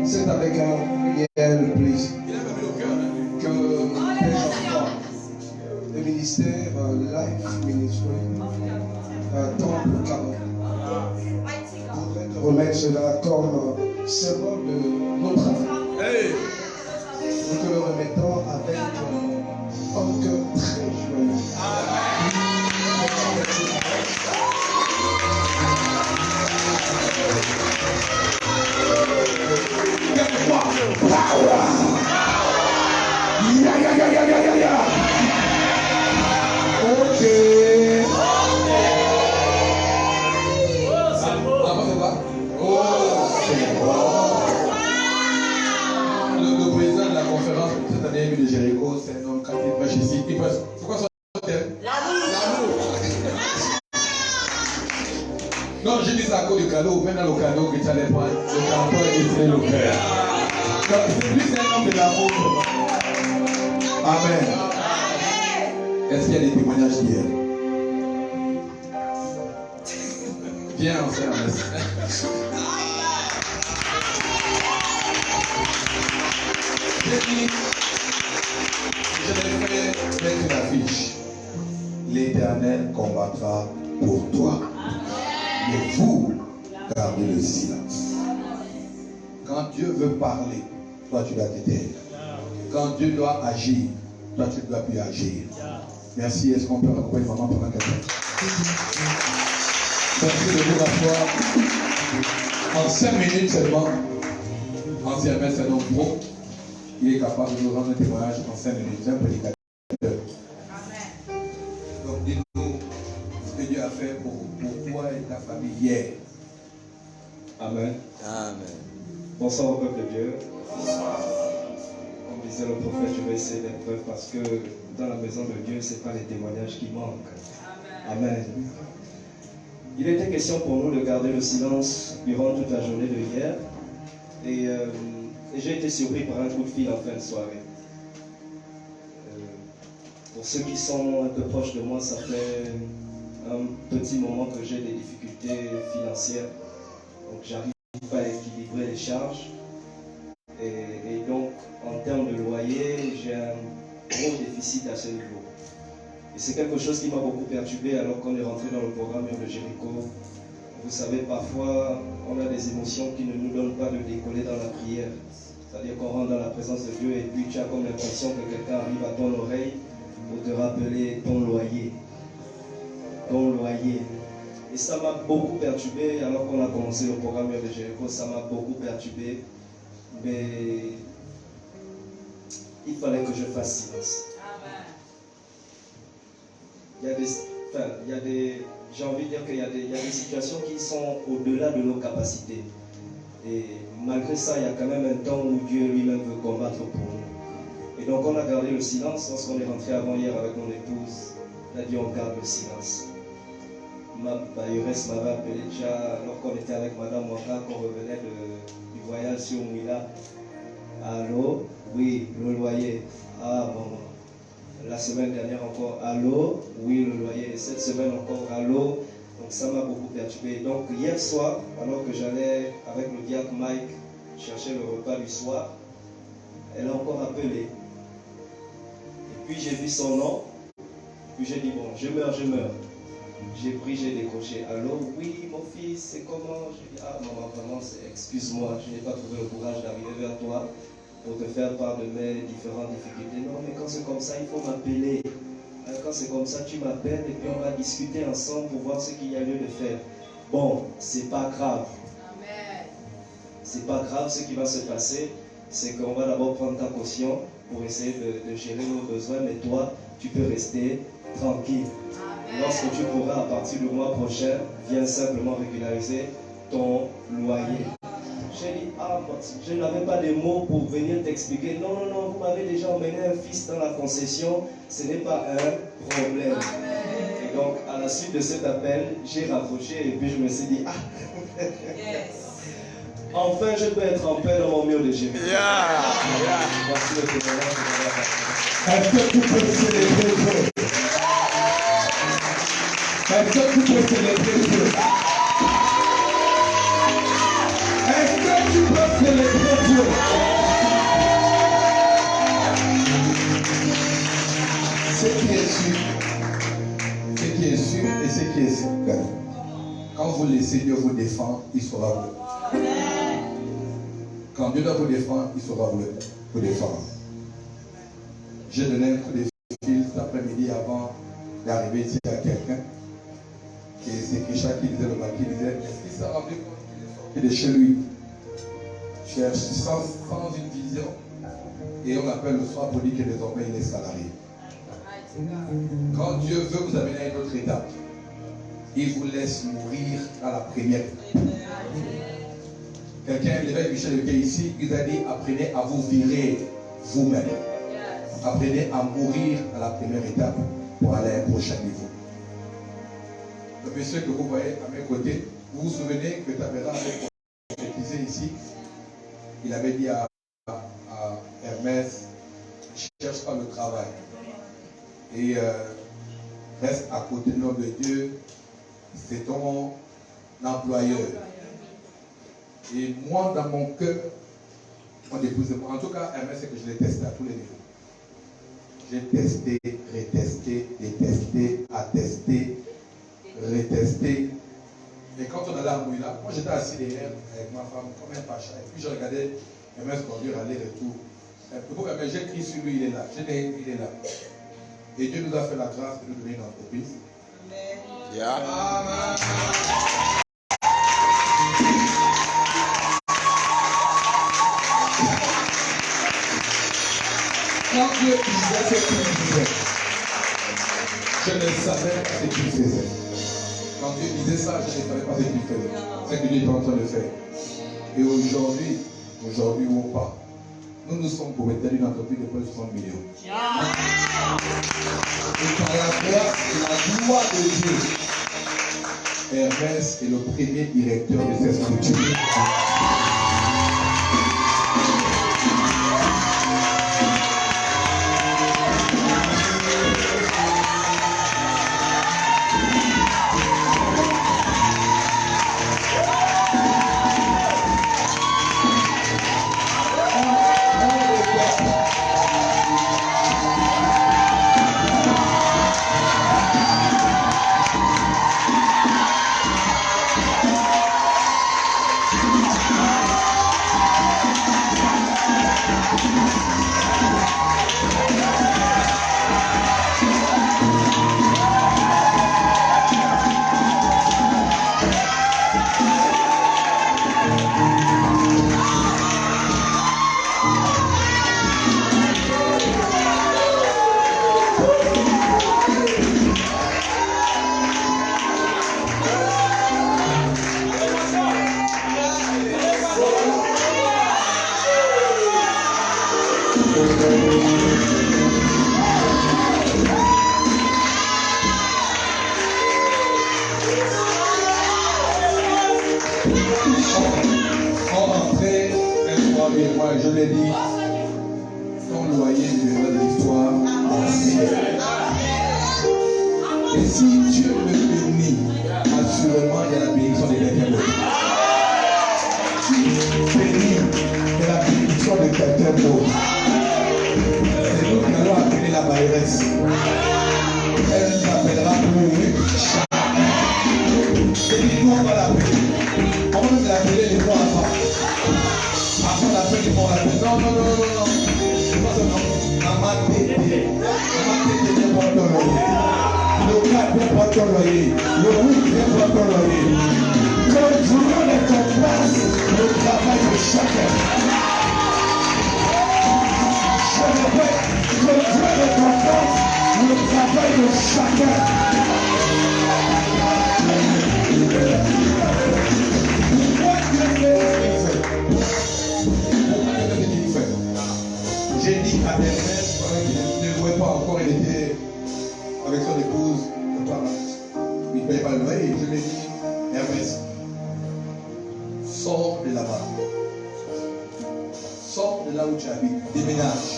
C'est avec un réel plaisir que les enfants du ministère Life Ministry, Temple Caron, voudraient te remettre cela comme symbole de notre travail. Nous te le remettons avec un cœur très joyeux. Power! Yeah. Ok. Le président de la conférence cette année de Jéricho, c'est un homme qui prêche ici. C'est quoi son thème? L'amour. Non, j'ai dit ça à cause du cadeau. Maintenant, le cadeau que tu allais prendre, le canton est destiné le cœur. Donc, lui, c'est un homme de l'amour. Amen. Est-ce qu'il y a des témoignages d'hier? Viens, on fait un message. J'ai dit, je vais mettre une affiche. L'Éternel combattra pour toi. Mais vous, gardez le silence. Quand Dieu veut parler, toi tu dois te taire. Quand Dieu doit agir, toi tu ne dois plus agir. Merci. Est-ce qu'on peut accompagner maman pendant quelques temps? Merci de vous asseoir. En 5 minutes seulement, ancien maître, c'est un homme pro. Il est capable de nous rendre un témoignage en 5 minutes. C'est un prédicateur. Donc dis-nous ce que Dieu a fait pour toi et ta famille hier. Amen. Amen. Bonsoir au peuple de Dieu. Comme disait le prophète, je vais essayer d'être bref parce que dans la maison de Dieu, ce n'est pas les témoignages qui manquent. Amen. Il était question pour nous de garder le silence durant toute la journée de hier. Et j'ai été surpris par un coup de fil en fin de soirée. Pour ceux qui sont un peu proches de moi, ça fait un petit moment que j'ai des difficultés financières. Donc j'arrive pas à équilibrer les charges. Et donc, en termes de loyer, j'ai un gros déficit à ce niveau. Et c'est quelque chose qui m'a beaucoup perturbé alors qu'on est rentré dans le programme de Jéricho. Vous savez, parfois, on a des émotions qui ne nous donnent pas de décoller dans la prière. C'est-à-dire qu'on rentre dans la présence de Dieu et puis tu as comme l'impression que quelqu'un arrive à ton oreille pour te rappeler ton loyer. Ton loyer. Et ça m'a beaucoup perturbé alors qu'on a commencé le programme de Jéricho. Ça m'a beaucoup perturbé. Mais il fallait que je fasse silence. J'ai envie de dire qu'il y a des situations qui sont au-delà de nos capacités. Et malgré ça, il y a quand même un temps où Dieu lui-même veut combattre pour nous. Et donc on a gardé le silence. Lorsqu'on est rentré avant hier avec mon épouse, on a dit on garde le silence. Ma bailleuresse m'avait appelé déjà alors qu'on était avec Madame Waka, qu'on revenait du voyage sur Mouila. Allô? Oui, le loyer. Ah bon. La semaine dernière encore, allô? Oui, le loyer. Et cette semaine encore, allô? Donc ça m'a beaucoup perturbé. Donc hier soir, alors que j'allais avec le diacre Mike chercher le repas du soir, elle a encore appelé. Et puis j'ai vu son nom. Puis j'ai dit bon, je meurs. J'ai pris, j'ai décroché. Allô? Oui, mon fils, c'est comment? J'ai dit ah maman, vraiment, excuse-moi, je n'ai pas trouvé le courage d'arriver vers toi pour te faire part de mes différentes difficultés. Non, mais quand c'est comme ça, il faut m'appeler. Quand c'est comme ça, tu m'appelles et puis on va discuter ensemble pour voir ce qu'il y a lieu de faire. Bon, c'est pas grave. C'est pas grave, ce qui va se passer, c'est qu'on va d'abord prendre ta caution pour essayer de gérer nos besoins, mais toi, tu peux rester tranquille. Lorsque tu pourras, à partir du mois prochain, viens simplement régulariser ton loyer. J'ai dit, ah, je n'avais pas de mots pour venir t'expliquer. Non, vous m'avez déjà emmené un fils dans la concession, ce n'est pas un problème. Et donc, à la suite de cet appel, j'ai raccroché et puis je me suis dit, ah, enfin je peux être en paix dans mon mur de Jésus. Voici le témoignage de la personne. Est-ce que tu peux célébrer Dieu? Est-ce que tu peux célébrer Dieu? Est-ce que tu peux célébrer vous laissez Dieu vous défendre, il saura vous. Quand Dieu doit vous défendre, il saura vous défendre. J'ai donné un coup de fil cet après-midi avant d'arriver ici à quelqu'un. Et c'est Kisha qui disait le matin, qui disait, est-ce qu'il s'est rendu compte qu'il est de chez lui? Cherche sans une vision. Et on appelle le soir pour dire que désormais il est salarié. Quand Dieu veut vous amener à une autre étape, il vous laisse mourir à la première étape. Quelqu'un, l'évêque Michel Lequet ici, il a dit apprenez à vous virer vous-même. Apprenez à mourir à la première étape pour aller à un prochain niveau. Le monsieur que vous voyez à mes côtés, vous vous souvenez que Tabera avait prophétisé ici. Il avait dit à Hermès, ne cherche pas le travail. Et reste à côté de l'homme de Dieu, c'est ton employeur. Et moi, dans mon cœur, mon épouse, en tout cas, Hermès, c'est que je l'ai testé à tous les niveaux. J'ai testé, retesté, détesté, attesté, retesté. Et quand on allait à Mouila, moi j'étais assis derrière avec ma femme comme un pacha. Et puis je regardais Hermès conduire aller-retour. Mais j'ai crié sur lui, il est là. J'ai dit, il est là. Et Dieu nous a fait la grâce de nous donner une entreprise. Yeah. Amen. Quand Dieu disait ce qu'il disait, je ne savais pas ce qu'il faisait. Quand Dieu disait ça, je ne savais pas ce qu'il faisait. Ce que Dieu est en train de faire. Et aujourd'hui ou pas, nous sommes propriétaires d'une entreprise de près de 60 millions. Et par la grâce et la gloire de Dieu, Hermès est le premier directeur de cette structure. Je l'ai dit, ton loyer deviendra de l'histoire ancienne. Et si Dieu le bénit, assurément il y a la bénédiction de quelqu'un d'autre. Si Dieu bénit, il y a la bénédiction de quelqu'un d'autre. C'est nous qui allons appeler la bailleresse. Elle nous appellera pour Chara. Et nous on va l'appeler. On va nous l'appeler les trois enfants. Après la fin du monde, non. Amate, bien pour ton loyer. Le cas bien pour ton loyer. Le route bien pour ton loyer. Que Dieu ne te place le travail de chacun. Je répète, que Dieu ne te place le travail de chacun. Pourquoi Dieu fait ce qu'il fait? J'ai dit à Hermès, pendant qu'il ne louait pas encore, il était avec son épouse, il ne payait pas le loyer, et je lui ai dit, Hermès, sors de là-bas, sors de là où tu habites, déménage.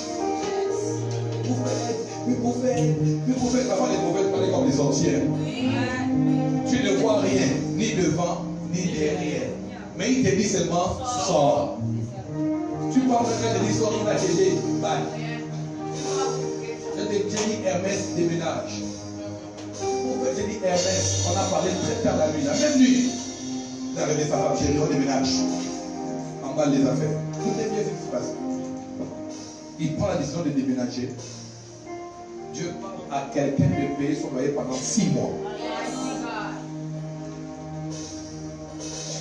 Mais pour faire avoir les mauvaises parler comme les sorcières. Tu ne vois rien, ni devant, ni derrière. Mais il te dit seulement, sors. Tu parles de faire des histoires, on a aidé, bye. Je te dis, Hermès, déménage. Pourquoi je dis Hermès, on a parlé très tard la nuit, la même nuit. Il a réveillé sa femme, chérie, on déménage. Emballe les affaires. Tout est bien ce qui se passe. Il prend la décision de déménager. Dieu parle à quelqu'un de payer son loyer pendant 6 mois.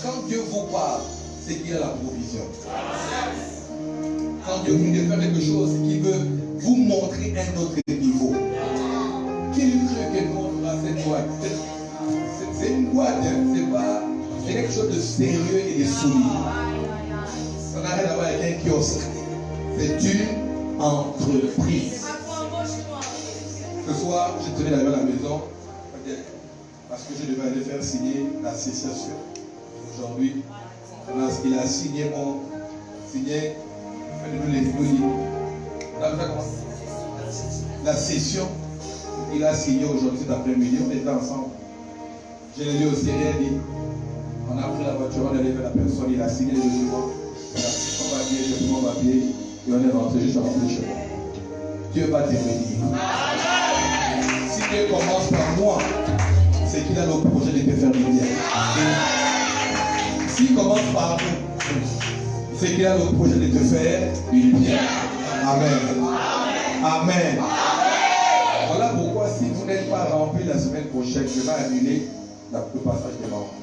Quand Dieu vous parle, c'est qu'il a la provision. Quand Dieu vous dit de faire quelque chose, c'est qu'il veut vous montrer un autre niveau. Qu'il crée que nous aura cette boîte. C'est une boîte, hein? C'est quelque chose de sérieux et de solide. Ça n'a rien à voir avec un kiosque. C'est une entreprise. Ce soir, je tenais d'aller à la maison parce que je devais aller faire signer l'association. Aujourd'hui, il a signé la session. Il a signé aujourd'hui cet après-midi. On était ensemble. Je l'ai lu au Seigneur dit. On a pris la voiture, on est allé vers la personne, il a signé le document. Il a pris son papier, j'ai pris mon papier et on est rentré, je suis rentré chez moi. Dieu va te bénir. Si Dieu commence par moi, c'est qu'il a le projet de te faire du bien. S'il commence par nous, c'est qu'il a le projet de te faire du bien. Amen. Amen. Voilà pourquoi si vous n'êtes pas rempli la semaine prochaine, je vais annuler le passage des morts.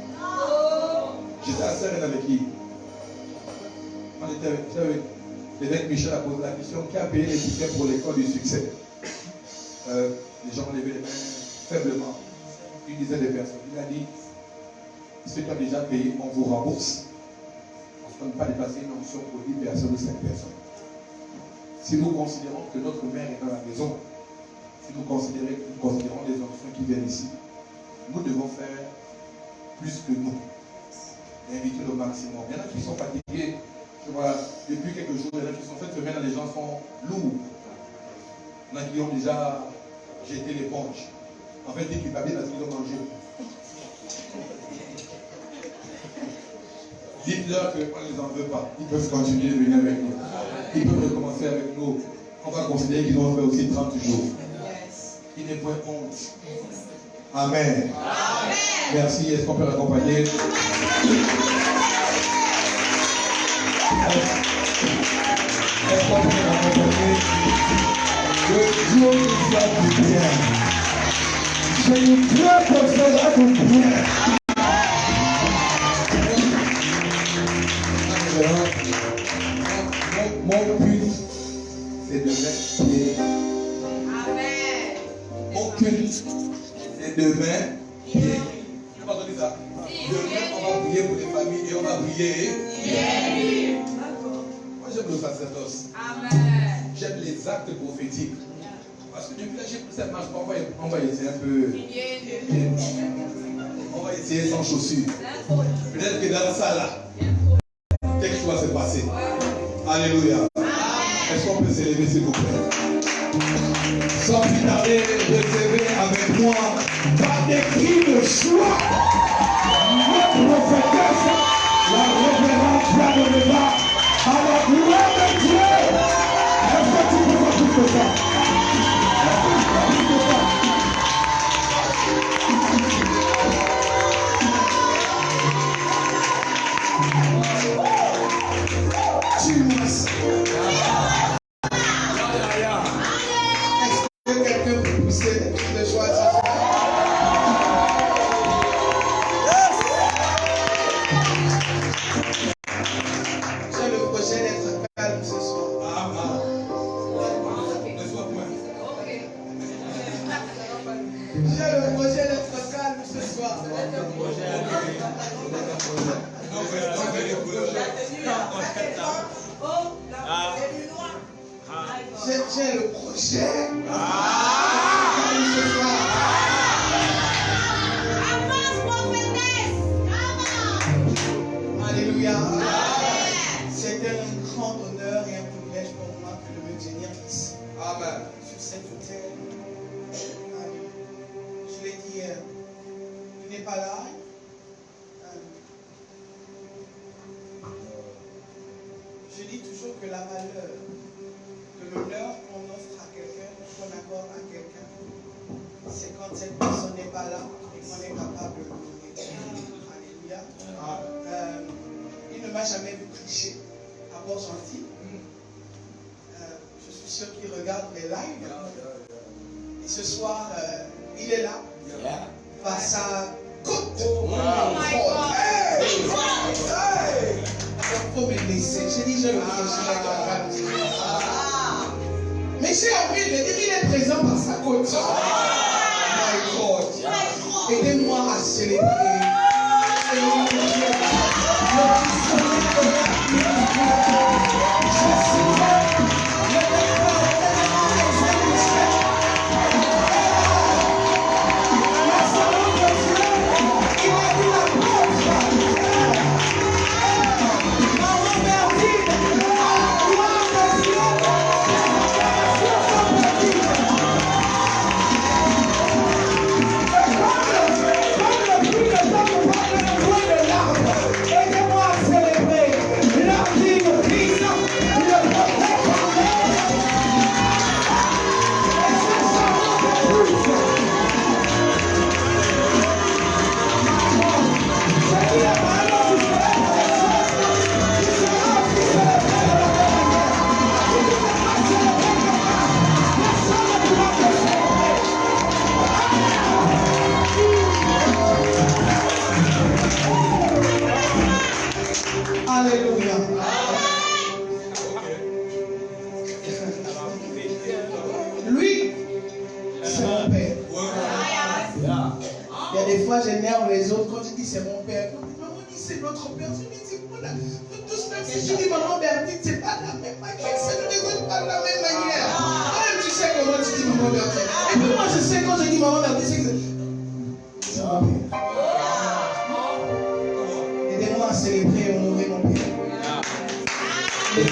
J'étais à Serre avec qui? On était avec l'évêque Michel a posé la question qui a payé les tickets pour l'école du succès. Les gens ont levé les mains faiblement. Une dizaine de personnes. Il a dit ceux qui ont déjà payé, on vous rembourse. On ne peut pas dépasser une option pour 10 personnes ou 5 personnes. Si nous considérons que notre mère est dans la maison, si nous considérons les enfants qui viennent ici, nous devons faire plus que nous. Inviter le maximum. Il y en a qui sont fatigués. Je vois, depuis quelques jours, il y en a qui sont faits semaine, les gens sont lourds. Il y en a qui ont déjà jeté l'éponge. En fait, ils culpabilisent parce qu'ils ont mangé. Dites-leur qu'on ne les en veut pas. Ils peuvent continuer de venir avec nous. Ils peuvent recommencer avec nous. On va considérer qu'ils vont faire aussi 30 jours. Il n'est point honte. Amen. Amen. Merci. Est-ce qu'on peut l'accompagner? Est-ce qu'on peut l'accompagner? Que Dieu nous fasse du bien. Je nous prie pour cela du bien. Mon but, c'est de mettre pied. Amen. Mon culte, c'est de mettre pied. Tu n'as pas entendu ça? Demain, on va prier pour les familles et on va prier. Moi, j'aime le sacerdoce. Amen. J'aime les actes prophétiques. Parce que depuis là, j'ai pris cette marche. On va essayer un peu. On va essayer sans chaussures. Peut-être que dans ça là, quelque chose va se passer. Alléluia. Est-ce qu'on peut s'élever s'il vous plaît? Sans plus tarder, recevez avec moi par des cris de joie notre prophétesse, la révérende Jeanne Leva, à la gloire de Dieu. Est-ce que tu peux faire tout ça? Est-ce que quelqu'un peut pousser des cris de joie? J'ai le projet d'être calme ce soir. Ne sois point. J'ai le projet d'être calme ce soir. J'ai le projet. Ce soir. Alléluia. C'est un grand honneur et un privilège pour moi que de me tenir ici. Amen. Sur cette terre. Je l'ai dit hier. Il n'est pas là. Je dis toujours que la valeur, que l'honneur qu'on offre à quelqu'un, qu'on accorde à quelqu'un, c'est quand cette personne n'est pas là et qu'on est capable de l'honorer. Alléluia. m'a jamais vu tricher à Port-Gentil. Je suis sûr qu'il regarde les lives. Et ce soir, il est là. Face à Côte. Oh my God. Hey. Il faut me laisser. J'ai dit, je le mais j'ai envie de dire, il est présent par sa côte. My God. Aidez-moi à célébrer. Lui, c'est mon père. Il y a des fois, j'énerve les autres quand je dis c'est mon père. Maman dit c'est notre père. Je dis c'est quoi là? Tous même si je dis maman Bertine, c'est pas de la même manière. Ça ne résonne pas de la même manière. Toi-même, tu sais comment tu dis maman Bertine. Et puis moi, je sais quand je dis maman Bertine, c'est que c'est mon père. Aidez-moi à célébrer et honorer mon père. Les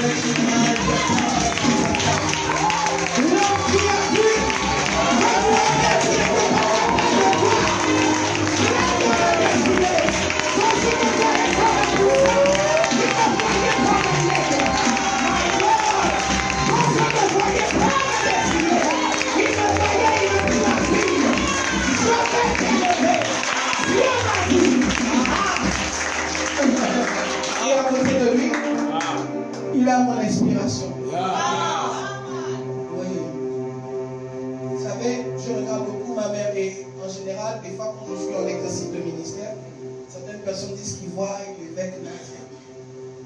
et à côté de lui, il a mon inspiration. Oui. Vous savez, je regarde beaucoup ma mère et en général, des fois quand je suis en exercice de ministère, certaines personnes disent qu'ils voient l'évêque Nadia.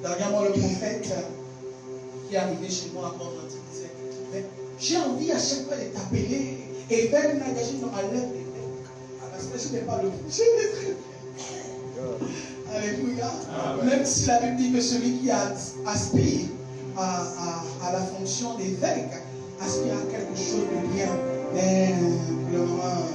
Dernièrement, le prophète qui est arrivé chez moi à Port-Gentil disait, mais j'ai envie à chaque fois de t'appeler évêque Nadia, je m'enlève l'évêque. Parce que je n'ai pas le projet. Alléluia. Même si la Bible dit que celui qui aspire à la fonction d'évêque aspire à quelque chose de bien. Mais pour le moment,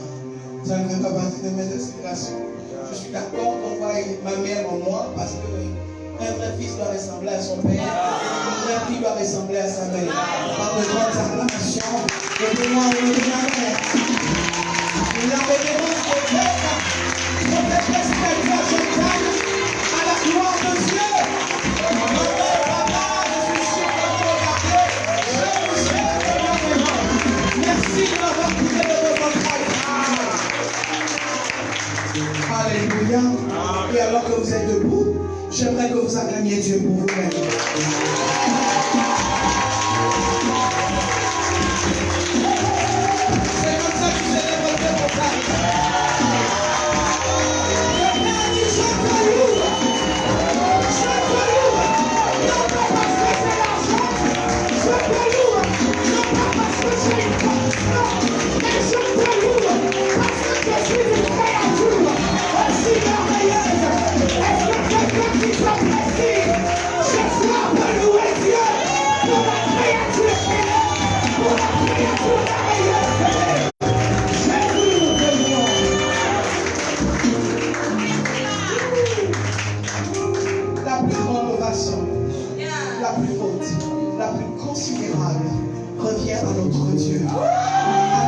ça ne fait pas partie de mes aspirations. Je suis d'accord qu'on voit ma mère en moi parce qu'un vrai fils doit ressembler à son père. Un vrai fille doit ressembler à sa mère. Par de grandes acclamations, aidez-moi à honorer ma mère. La révérence de Dieu, prophète spirituel, je t'aime à la gloire de Dieu. Maman, papa, je suis sûr que vous regardez. Je vous aime énormément. Merci de m'avoir coupé de vos entrailles. Alléluia. Et alors que vous êtes debout, j'aimerais que vous acclamiez Dieu pour vous-même. C'est comme ça que vous allez relever vos tailles. La plus grande ovation, la plus haute, la plus considérable revient à notre Dieu, à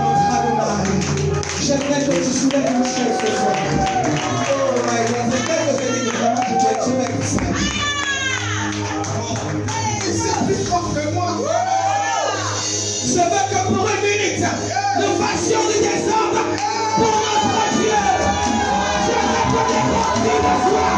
notre Adonai. J'aimerais que tu soulèves une chaise ce soir. Oh my God, j'aimerais que tu dises vraiment que tu es Dieu avec ça. C'est plus fort que moi. Je veux que pour une minute, nous fassions du désordre pour notre Dieu. Je veux que les grands de soir.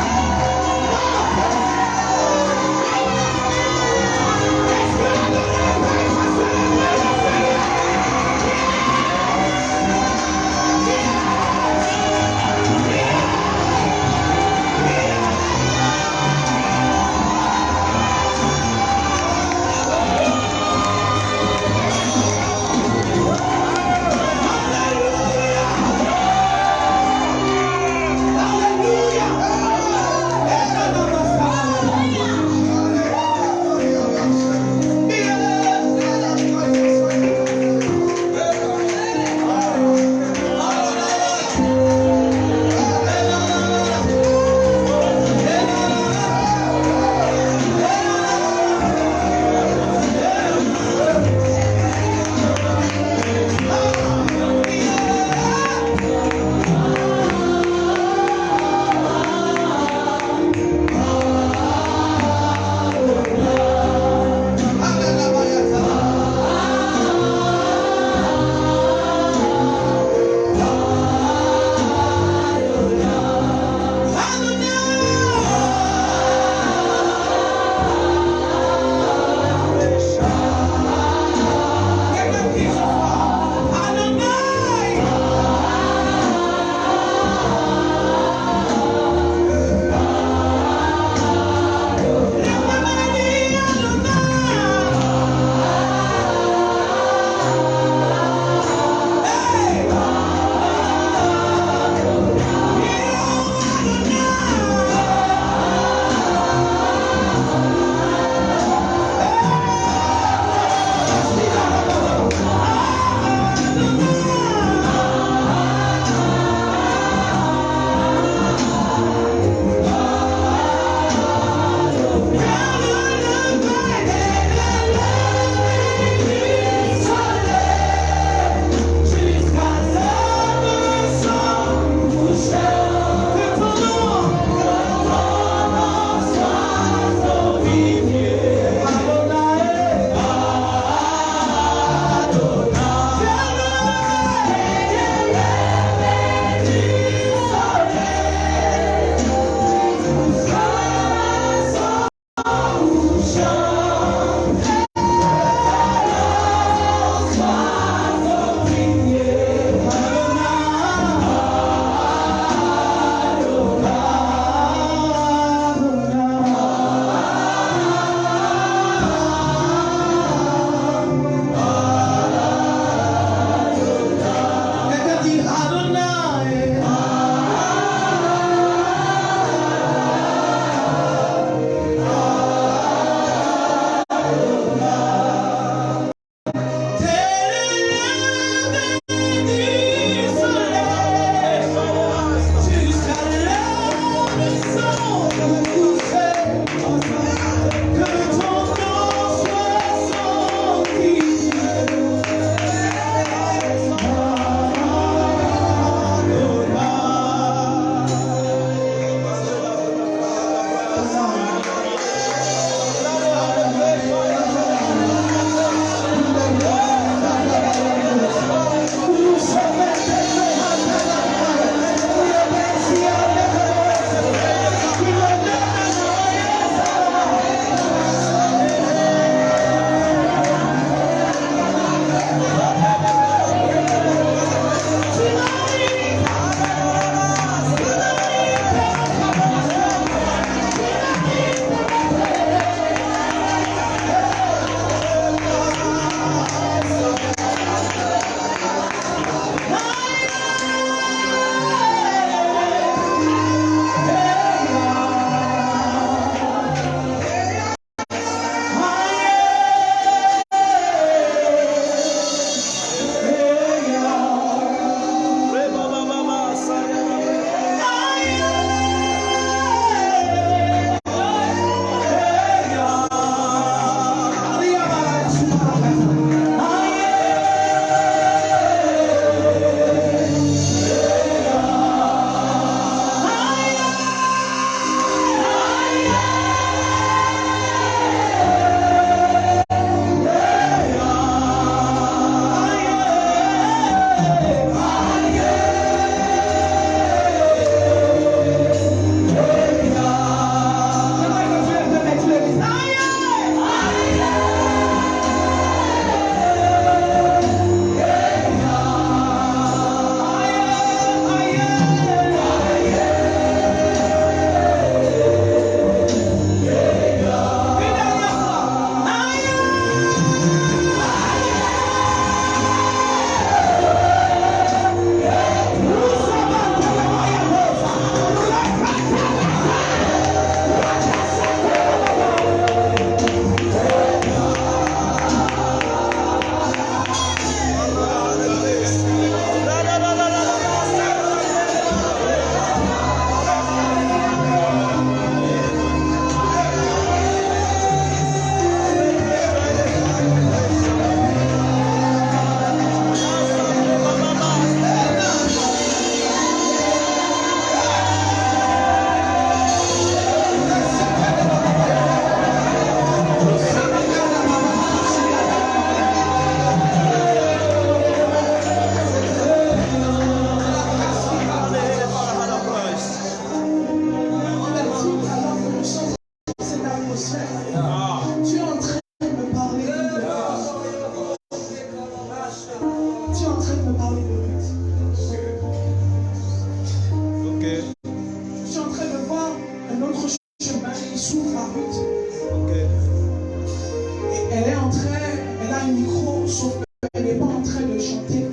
sauf qu'elle n'est pas en train de chanter,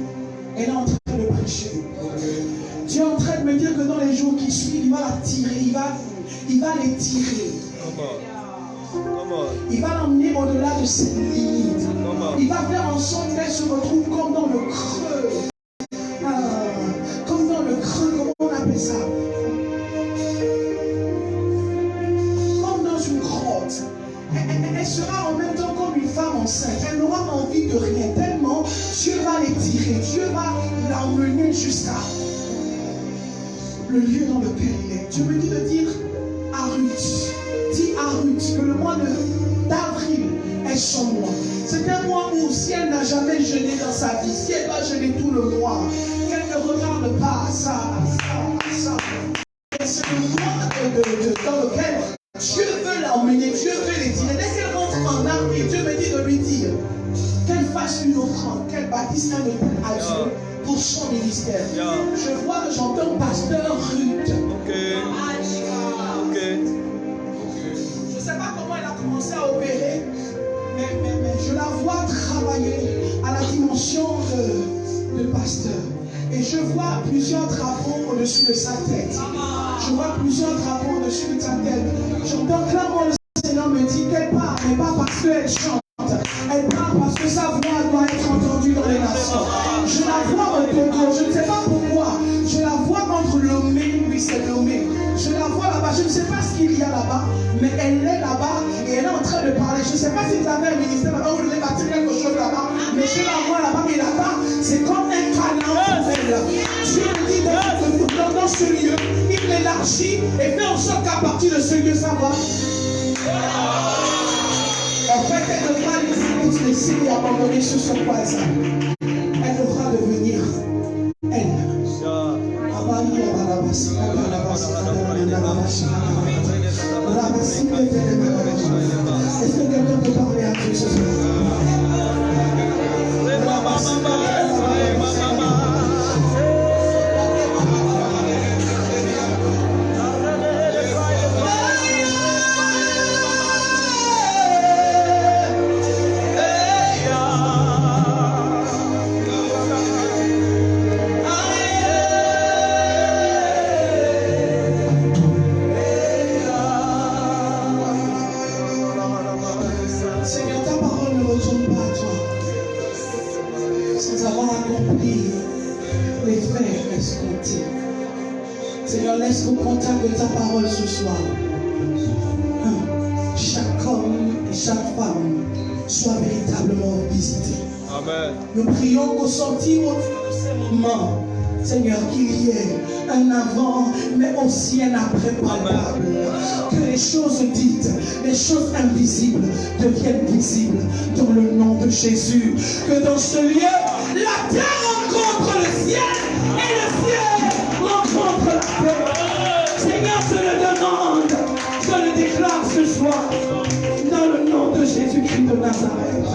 elle est en train de prêcher. Dieu est en train de me dire que dans les jours qui suivent, il va la tirer, il va les tirer. Il va l'emmener au-delà de ses limites. Il va faire en sorte qu'elle se retrouve comme dans le creux. Comme dans le creux, comment on appelle ça? Comme dans une grotte. Elle sera en même temps comme une femme enceinte. Elle n'aura envie de rien. Tellement Dieu va les tirer. Dieu va l'emmener jusqu'à le lieu dans lequel il est. Dieu me dit de dire à Ruth. Dis à Ruth que le mois d'avril est son mois. C'est un mois où si elle n'a jamais jeûné dans sa vie, si elle va jeûner tout le mois, qu'elle ne regarde pas à ça. Et c'est le mois dans lequel Dieu veut l'emmener, Dieu veut les tirer. Dès qu'elle rentre en avril, Dieu me dit de lui dire qu'elle fasse une offrande, qu'elle bâtisse un hôtel à Dieu pour son ministère. J'entends pasteur Ruth. Je ne sais pas comment elle a commencé à opérer, mais je la vois travailler à la dimension de pasteur. Et je vois plusieurs drapeaux au-dessus de sa tête. Je vois plusieurs drapeaux au-dessus de sa tête. J'entends clairement le Seigneur me dire qu'elle part, mais pas parce qu'elle chante. Elle part parce que sa voix doit être entendue dans les nations. Je la vois au Togo, je ne sais pas pourquoi. Je la vois entre Lomé, oui c'est Lomé. Je la vois là-bas, je ne sais pas ce qu'il y a là-bas, mais elle est là-bas et elle est en train de parler. Je ne sais pas si vous avez un ministère là-bas où vous devez bâtir quelque chose là-bas, mais je la vois là-bas, mais là-bas, c'est comme un canal pour elle. Dieu me dit dans ce lieu, il l'élargit et fait en sorte qu'à partir de ce lieu, ça va. En fait, elle devra laisser et abandonner sur son voisin. Elle devra devenir elle. Est-ce que quelqu'un peut parler à Dieu ce soir? Seigneur, laisse au contact de ta parole ce soir. Chaque homme et chaque femme soit véritablement visité. Amen. Nous prions qu'au sortir de ces moments, Seigneur, qu'il y ait un avant, mais aussi un après palpable. Que les choses dites, les choses invisibles deviennent visibles dans le nom de Jésus. Que dans ce lieu, la terre rencontre le ciel et le ciel rencontre la terre. Seigneur, je le demande, je le déclare ce soir, dans le nom de Jésus-Christ de Nazareth.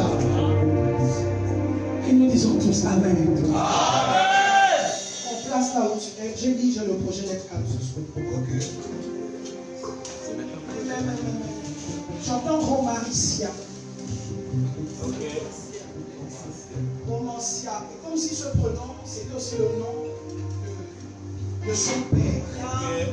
Et nous disons tous Amen. Amen. On place là où tu es. J'ai dit, j'ai le projet d'être calme ce soir. Ok. J'entends Romaricia. Ok. Romancia. Et comme si ce prénom, c'était aussi le nom de son père. Okay.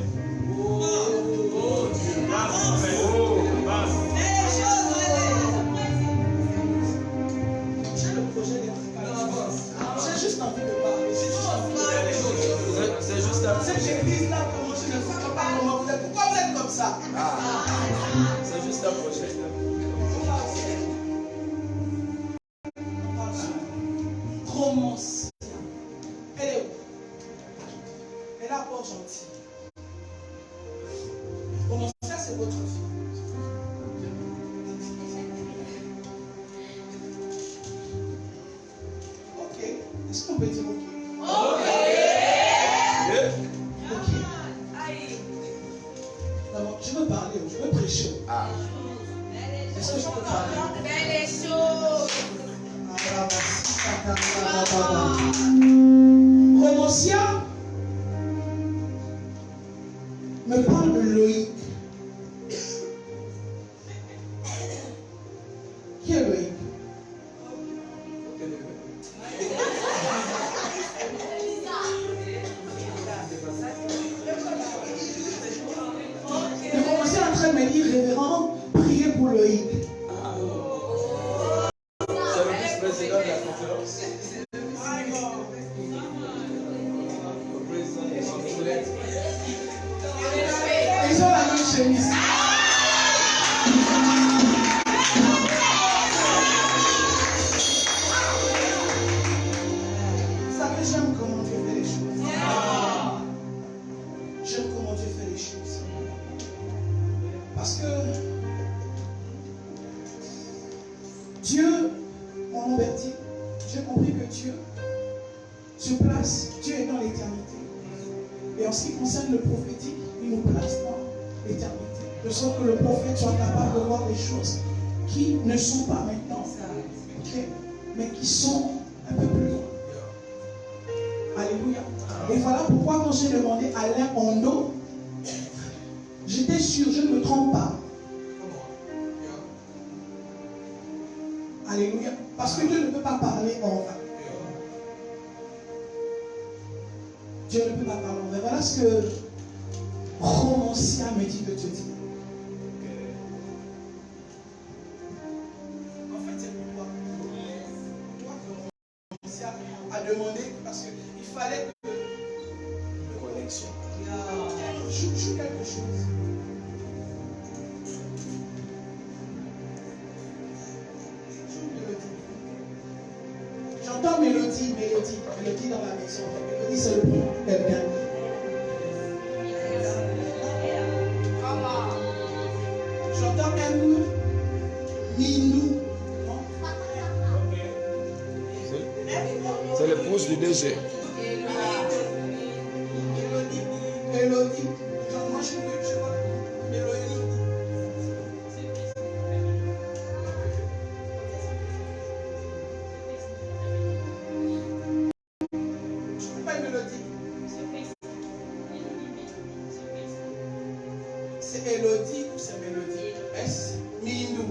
J'ai le projet d'être calme. J'ai juste envie de parler. C'est juste un peu. Cette église là, comment je ne sais pas comment vous êtes. Pourquoi vous êtes comme ça? C'est juste un projet. Romance. Elle est où? Elle est à Port-Gentil. Comment ça, c'est votre fille? Ok. Est-ce qu'on peut dire ok? Ok. Ok. D'abord, je veux parler, je veux prêcher. Est-ce que je peux parler? Romancia me parle de Loïc. Qui est Loïc? président de la conférence. Au président de son collègue. Ils ont la même chemise. Vous savez, j'aime comment Dieu fait les choses. J'aime comment Dieu fait les choses. Parce que Dieu, mon nom Bertie, j'ai compris que Dieu se place, Dieu est dans l'éternité. Et en ce qui concerne le prophétique, il nous place dans l'éternité. De sorte que le prophète soit capable de voir des choses qui ne sont pas maintenant, okay, mais qui sont un peu plus loin. Alléluia. Et voilà pourquoi quand j'ai demandé à Alain Hondo, j'étais sûr, je ne me trompe pas. Alléluia. Parce que Dieu ne peut pas parler en vain. Dieu ne peut pas parler en vain. Voilà ce que Romancia me dit de te dire. En fait, c'est pour toi. Toi que Romancia a demandé, parce qu'il fallait que... Connexion. Joue quelque chose. J'entends mélodie dans la maison. Mélodie, c'est le prénom de quelqu'un. J'entends Minou. C'est l'épouse du DG. Mélodie. Moi, je vois Mélodie. C'est Elodie ou c'est Mélodie? S. Minou.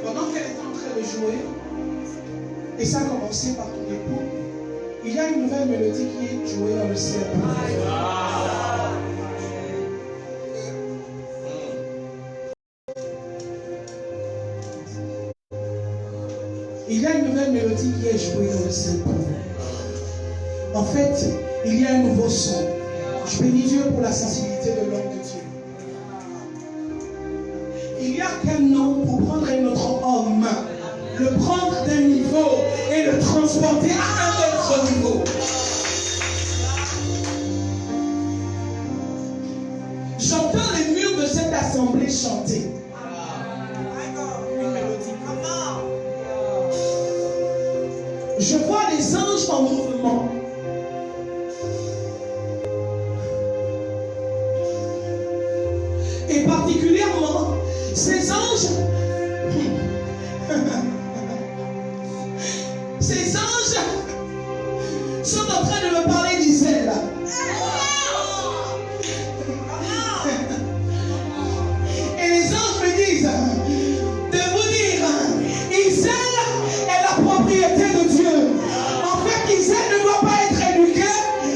Pendant qu'elle est en train de jouer, et ça a commencé par ton époux, il y a une nouvelle mélodie qui est jouée dans le ciel. Il y a une nouvelle mélodie qui est jouée dans le Saint-Père. En fait, il y a un nouveau son. Je bénis Dieu pour la sensibilité de l'homme de Dieu. Il y a qu'un nom pour prendre un autre homme, le prendre d'un niveau et le transporter à un autre niveau. J'entends les murs de cette assemblée chanter. Une mélodie. Je vois des anges en mouvement. Et particulièrement, ces anges, sont en train de me parler d'Israël. Et les anges me disent de vous dire, Israël est la propriété de Dieu. En fait, Isaac ne doit pas être éduqué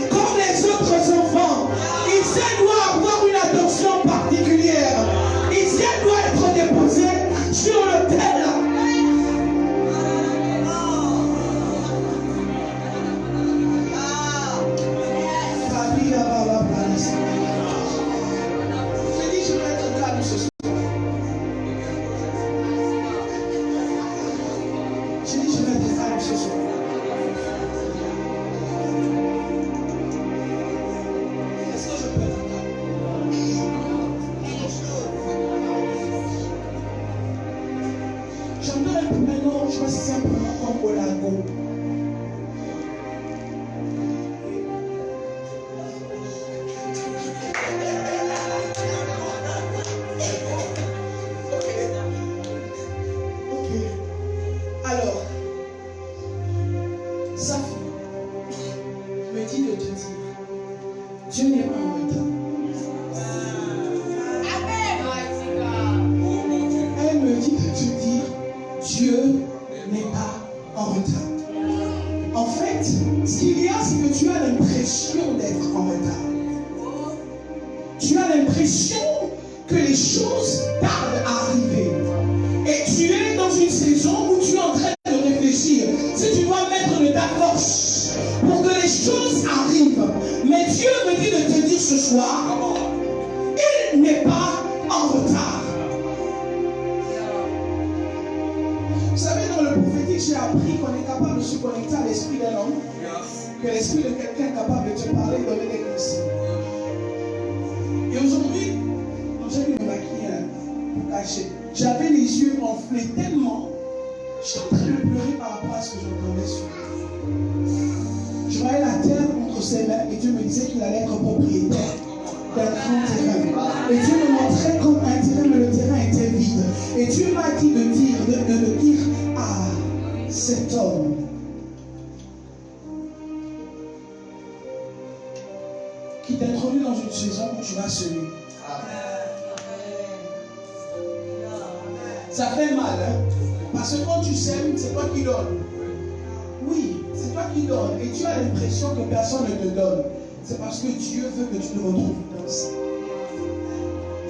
comme les autres enfants. Isaac doit avoir une attention particulière. Isaac doit être déposé sur l'autel. Je dis, je vais être calme ce soir. Je dis, je vais être calme ce soir. Est-ce que je peux être calme? J'entends un peu maintenant, je vois simplement comme Olago. Alors, Safi me dit de te dire, Dieu n'est pas en retard. Elle me dit de te dire, Dieu n'est pas en retard. En fait, ce qu'il y a, c'est que tu as l'impression d'être en retard. l'impression que les choses tardent à arriver. Et tu es dans une saison où tu es en train de réfléchir. Si tu dois mettre de ta force pour que les choses arrivent. Mais Dieu me dit de te dire ce soir, il n'est pas en retard. Vous savez, dans le prophétique, j'ai appris qu'on est capable de se connecter à l'esprit d'un homme. Que l'esprit de quelqu'un est capable de te parler, de donner des conseils. Et aujourd'hui, quand j'ai mis le maquillage pour cacher, j'avais les yeux enflés tellement, j'étais en train de pleurer par rapport à ce que j'entendais sur lui. Je voyais la terre entre ses mains et Dieu me disait qu'il allait être propriétaire d'un grand terrain. Et Dieu me montrait comme un terrain, mais le terrain était vide. Et Dieu m'a dit de dire à cet homme, qui t'introduit dans une saison où tu vas semer. Ça fait mal, hein? Parce que quand tu sèmes, c'est toi qui donnes. Oui, c'est toi qui donnes. Et tu as l'impression que personne ne te donne. C'est parce que Dieu veut que tu te retrouves dans ça.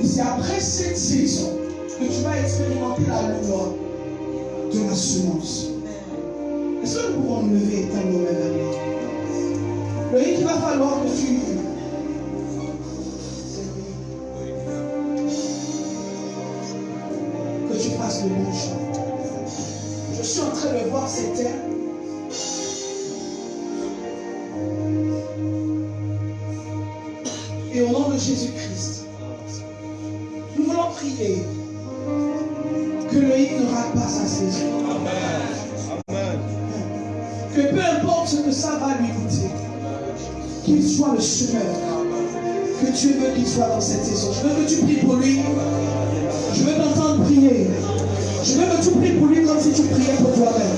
Et c'est après cette saison que tu vas expérimenter la loi de la semence. Est-ce que nous pouvons nous lever et éteindre nos mains vers lui? Le il va falloir que tu... que tu fasses le bon choix. Je suis en train de voir ces terres. Et au nom de Jésus-Christ, nous voulons prier que le hic ne rate pas sa saison. Amen. Que peu importe ce que ça va lui coûter, qu'il soit le semeur que Dieu veut qu'il soit dans cette saison. Je veux que tu pries pour lui. Je veux t'entendre prier. Je veux que tu pries pour lui comme si tu priais pour toi-même.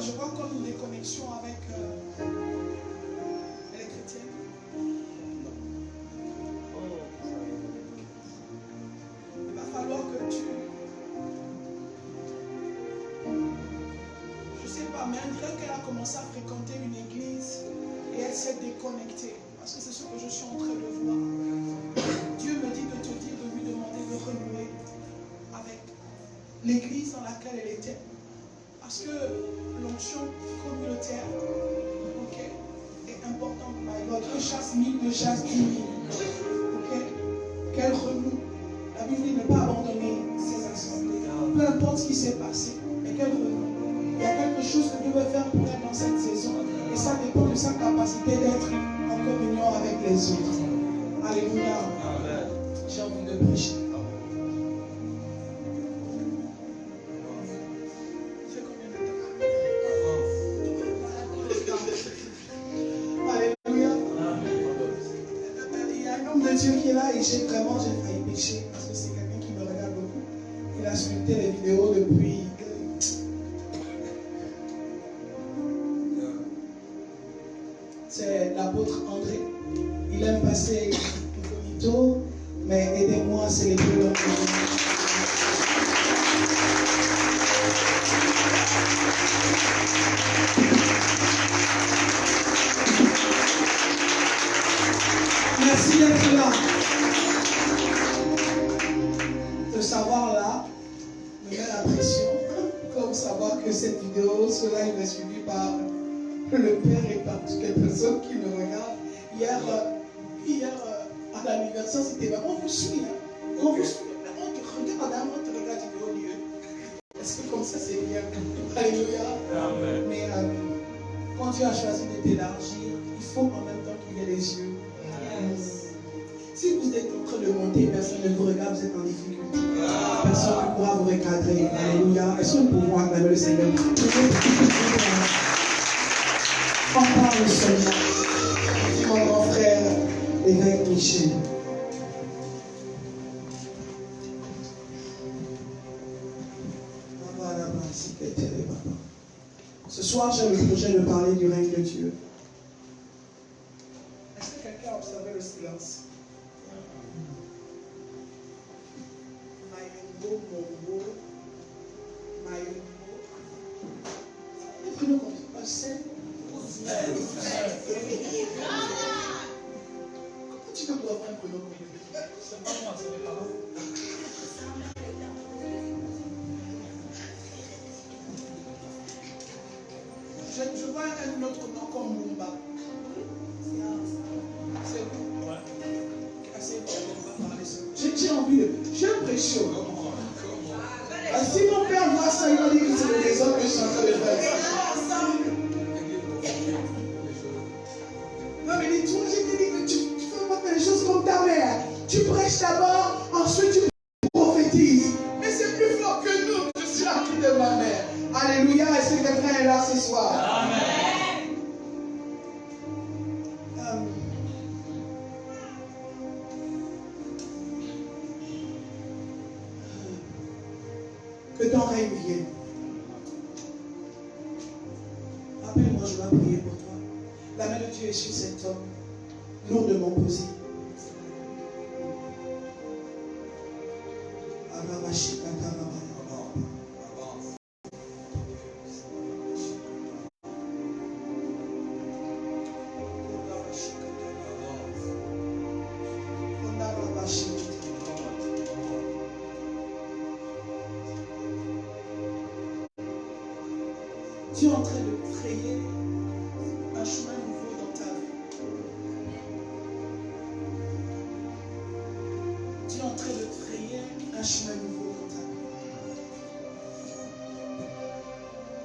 Je vois comme une déconnexion avec les chrétiens. Il va falloir que tu... Je ne sais pas, mais on dirait qu'elle a commencé à fréquenter une église et elle s'est déconnectée. Parce que c'est ce que je suis en train de voir. Dieu me dit de te dire, de lui demander de renouer avec l'église dans laquelle elle était. Parce que l'onction communautaire, okay, est importante. Votre chasse 1000, de chasse 10 000. Okay? Qu'elle renoue. La Bible dit ne pas abandonner ses assemblées. Peu importe ce qui s'est passé, mais qu'elle renoue. Il y a quelque chose que Dieu veut faire pour elle dans cette saison. Et ça dépend de sa capacité d'être en communion avec les autres. Alléluia. J'ai envie de prêcher. Dieu qui est là et j'ai failli pécher parce que c'est quelqu'un qui me regarde beaucoup. Il a sculpté les vidéos depuis. C'est l'apôtre André. Il aime passer incognito, mais aidez-moi à célébrer l'homme. Merci d'être là. De savoir là me met la pression. Comme savoir que cette vidéo, cela il est suivi par le Père et par toutes les personnes qui me regardent. Hier à l'anniversaire, c'était vraiment, on vous suit. On vous suit. On te regarde, on te regarde, tu dis, oh Dieu. Est-ce que comme ça c'est bien? Alléluia. Amen. Mais quand Dieu a choisi de t'élargir, il faut en même temps qu'il y ait les yeux. Yes. Si vous êtes en train de monter, personne ne vous regarde, vous êtes en difficulté. Personne ne pourra vous recadrer. Alléluia. Est-ce que nous pouvons acclamer le Seigneur? On parle seulement. Dis mon grand frère, l'évêque Michel. Ce soir, j'ai le projet de parler du règne de Dieu. Est-ce que quelqu'un a observé le silence? Maïngo, Mongo, Maïngo. Prenons comme ça. Comment tu peux avoir un prénom comme ça? C'est pas moi, c'est mes parents. Je vois un autre nom comme Mumba. C'est vous? Ouais. J'ai envie de. J'ai l'impression. Si mon père voit ça, il va dire que c'est le désordre que je suis en train de faire. Non, mais dis-toi, j'ai dit que tu ne fais pas faire les choses comme ta mère. Tu prêches d'abord, ensuite tu prophétises. Mais c'est plus fort que nous. Je suis la fille de ma mère. Alléluia. Est-ce que quelqu'un est là ce soir? Amen. Que ton règne vienne. Rappelle-moi, je vais prier pour toi. La main de Dieu est sur cet homme, lourdement posé. Tu es en train de créer un chemin nouveau dans ta vie. Tu es en train de créer un chemin nouveau dans ta vie.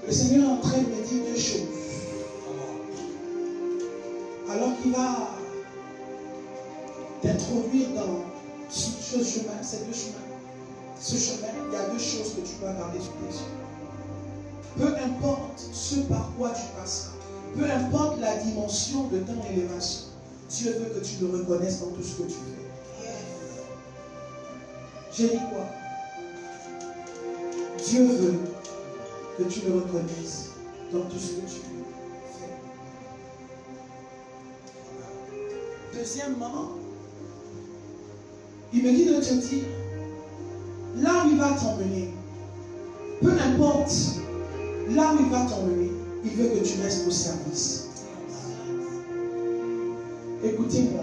Le Seigneur est en train de me dire deux choses. Alors qu'il va t'introduire dans ce chemin, ces deux chemins. Ce chemin, il y a deux choses que tu dois garder sur tes yeux. Peu importe ce par quoi tu passeras, peu importe la dimension de ton élévation, Dieu veut que tu le reconnaisses dans tout ce que tu fais. J'ai dit quoi? Dieu veut que tu le reconnaisses dans tout ce que tu fais. Deuxièmement, il me dit de te dire, là où il va t'emmener, peu importe là où il va t'emmener, il veut que tu restes au service. Écoutez-moi,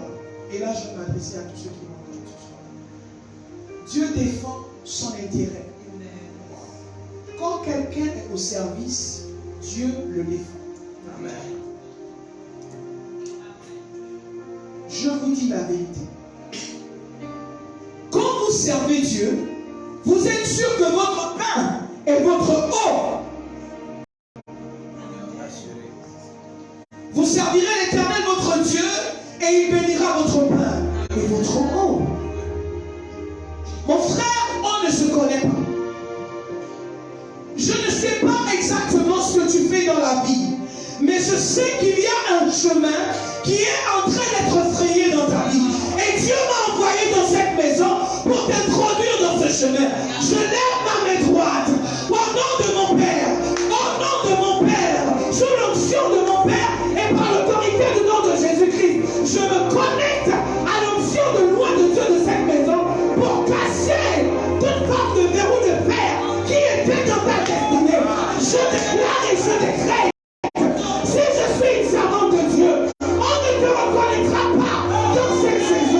et là je vais m'adresser à tous ceux qui m'entendent ce soir. Dieu défend son intérêt. Quand quelqu'un est au service, Dieu le défend. Amen. Je vous dis la vérité. Quand vous servez Dieu, vous êtes sûr que votre pain et votre eau. Vous servirez l'Éternel votre Dieu et il bénira votre pain et votre eau. Mon frère, on ne se connaît pas. Je ne sais pas exactement ce que tu fais dans la vie, mais je sais qu'il y a un chemin qui est en train d'être frayé dans ta vie. Et Dieu m'a envoyé dans cette maison pour t'introduire dans ce chemin. Je lève ma main droite au nom de mon Père, au nom de mon Père, sous l'onction de mon Père et par l'autorité du nom de Jésus-Christ. Je me connecte à l'onction de loi de Dieu de cette maison pour casser toute forme de verrou de fer qui était dans ta destinée. Je déclare et je décrète. Si je suis une servante de Dieu, on ne te reconnaîtra pas dans cette saison.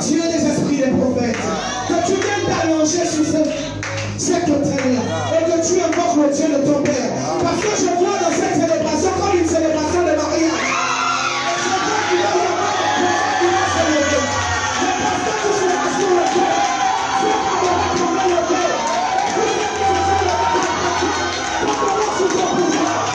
Dieu des esprits des prophètes, que tu viennes t'allonger sur cette autel et que tu invoques le Dieu de ton Père. Parce que je vois dans cette célébration comme une célébration de mariage. Je vois qu'il y a un prophète qui va se lever. Mais parce que tu seras sur le cœur, tu vas tomber le cœur. Vous êtes qui se sont levés pour pouvoir sous ton pouvoir.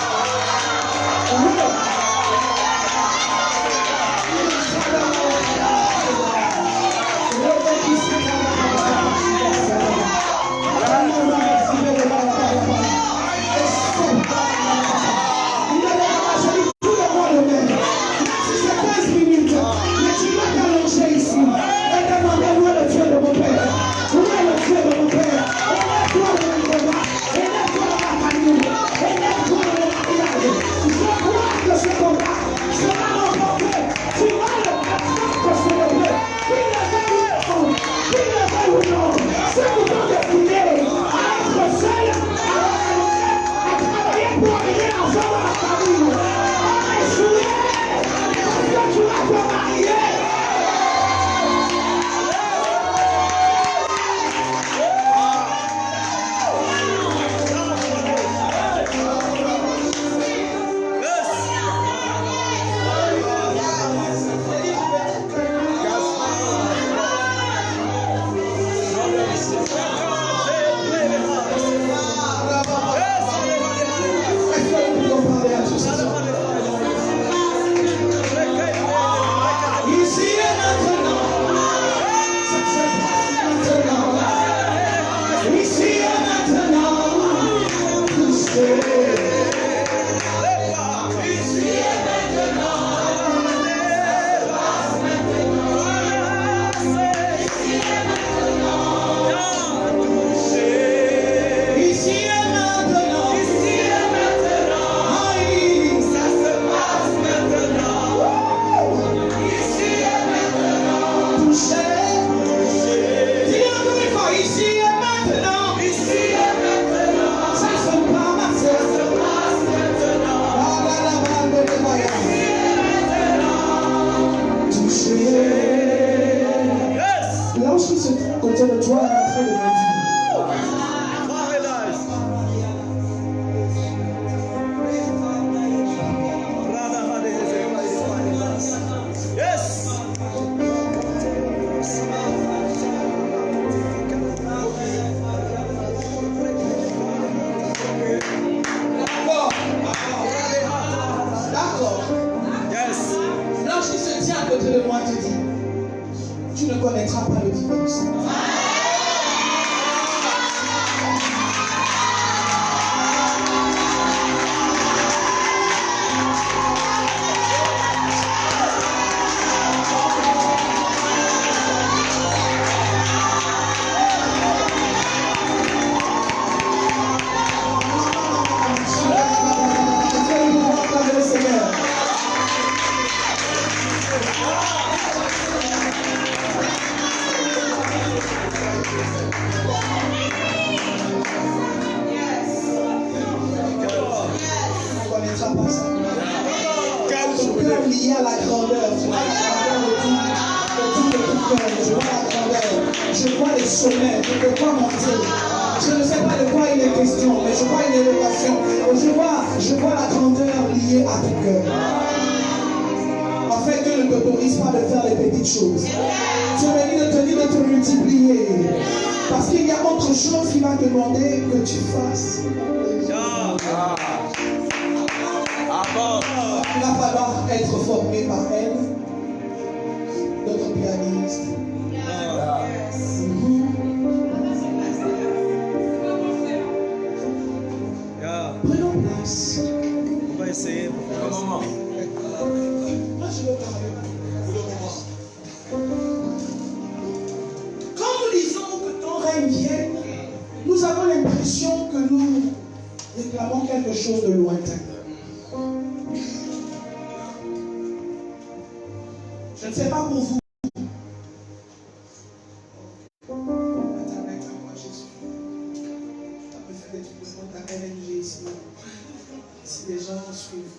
Si les gens suivent.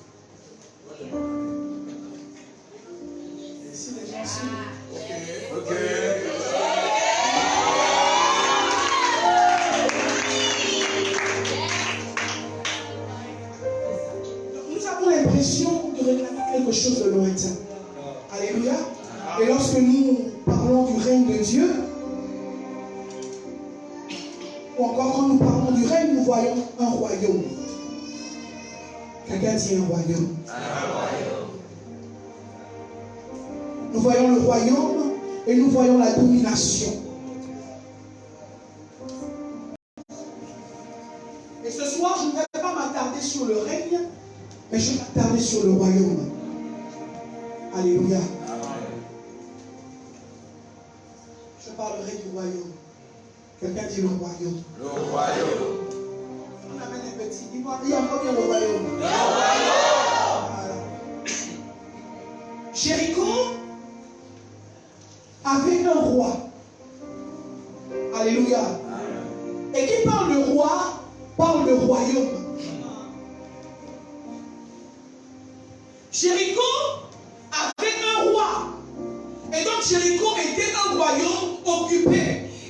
Si les gens Nous avons l'impression de réclamer quelque chose de lointain. Alléluia. Et lorsque nous parlons du règne de Dieu, ou encore quand nous parlons du règne, nous voyons un royaume. Quelqu'un dit un royaume. Nous voyons le royaume et nous voyons la domination. Et ce soir, je ne vais pas m'attarder sur le règne, mais je vais m'attarder sur le royaume. Alléluia. Je parlerai du royaume. Quelqu'un dit le royaume. Le royaume. On amène un petit. Il y a encore bien le royaume. Le royaume. Voilà. Jéricho avait un roi. Alléluia. Et qui parle de roi, parle de royaume. Jéricho avait un roi. Et donc Jéricho était un royaume occupé.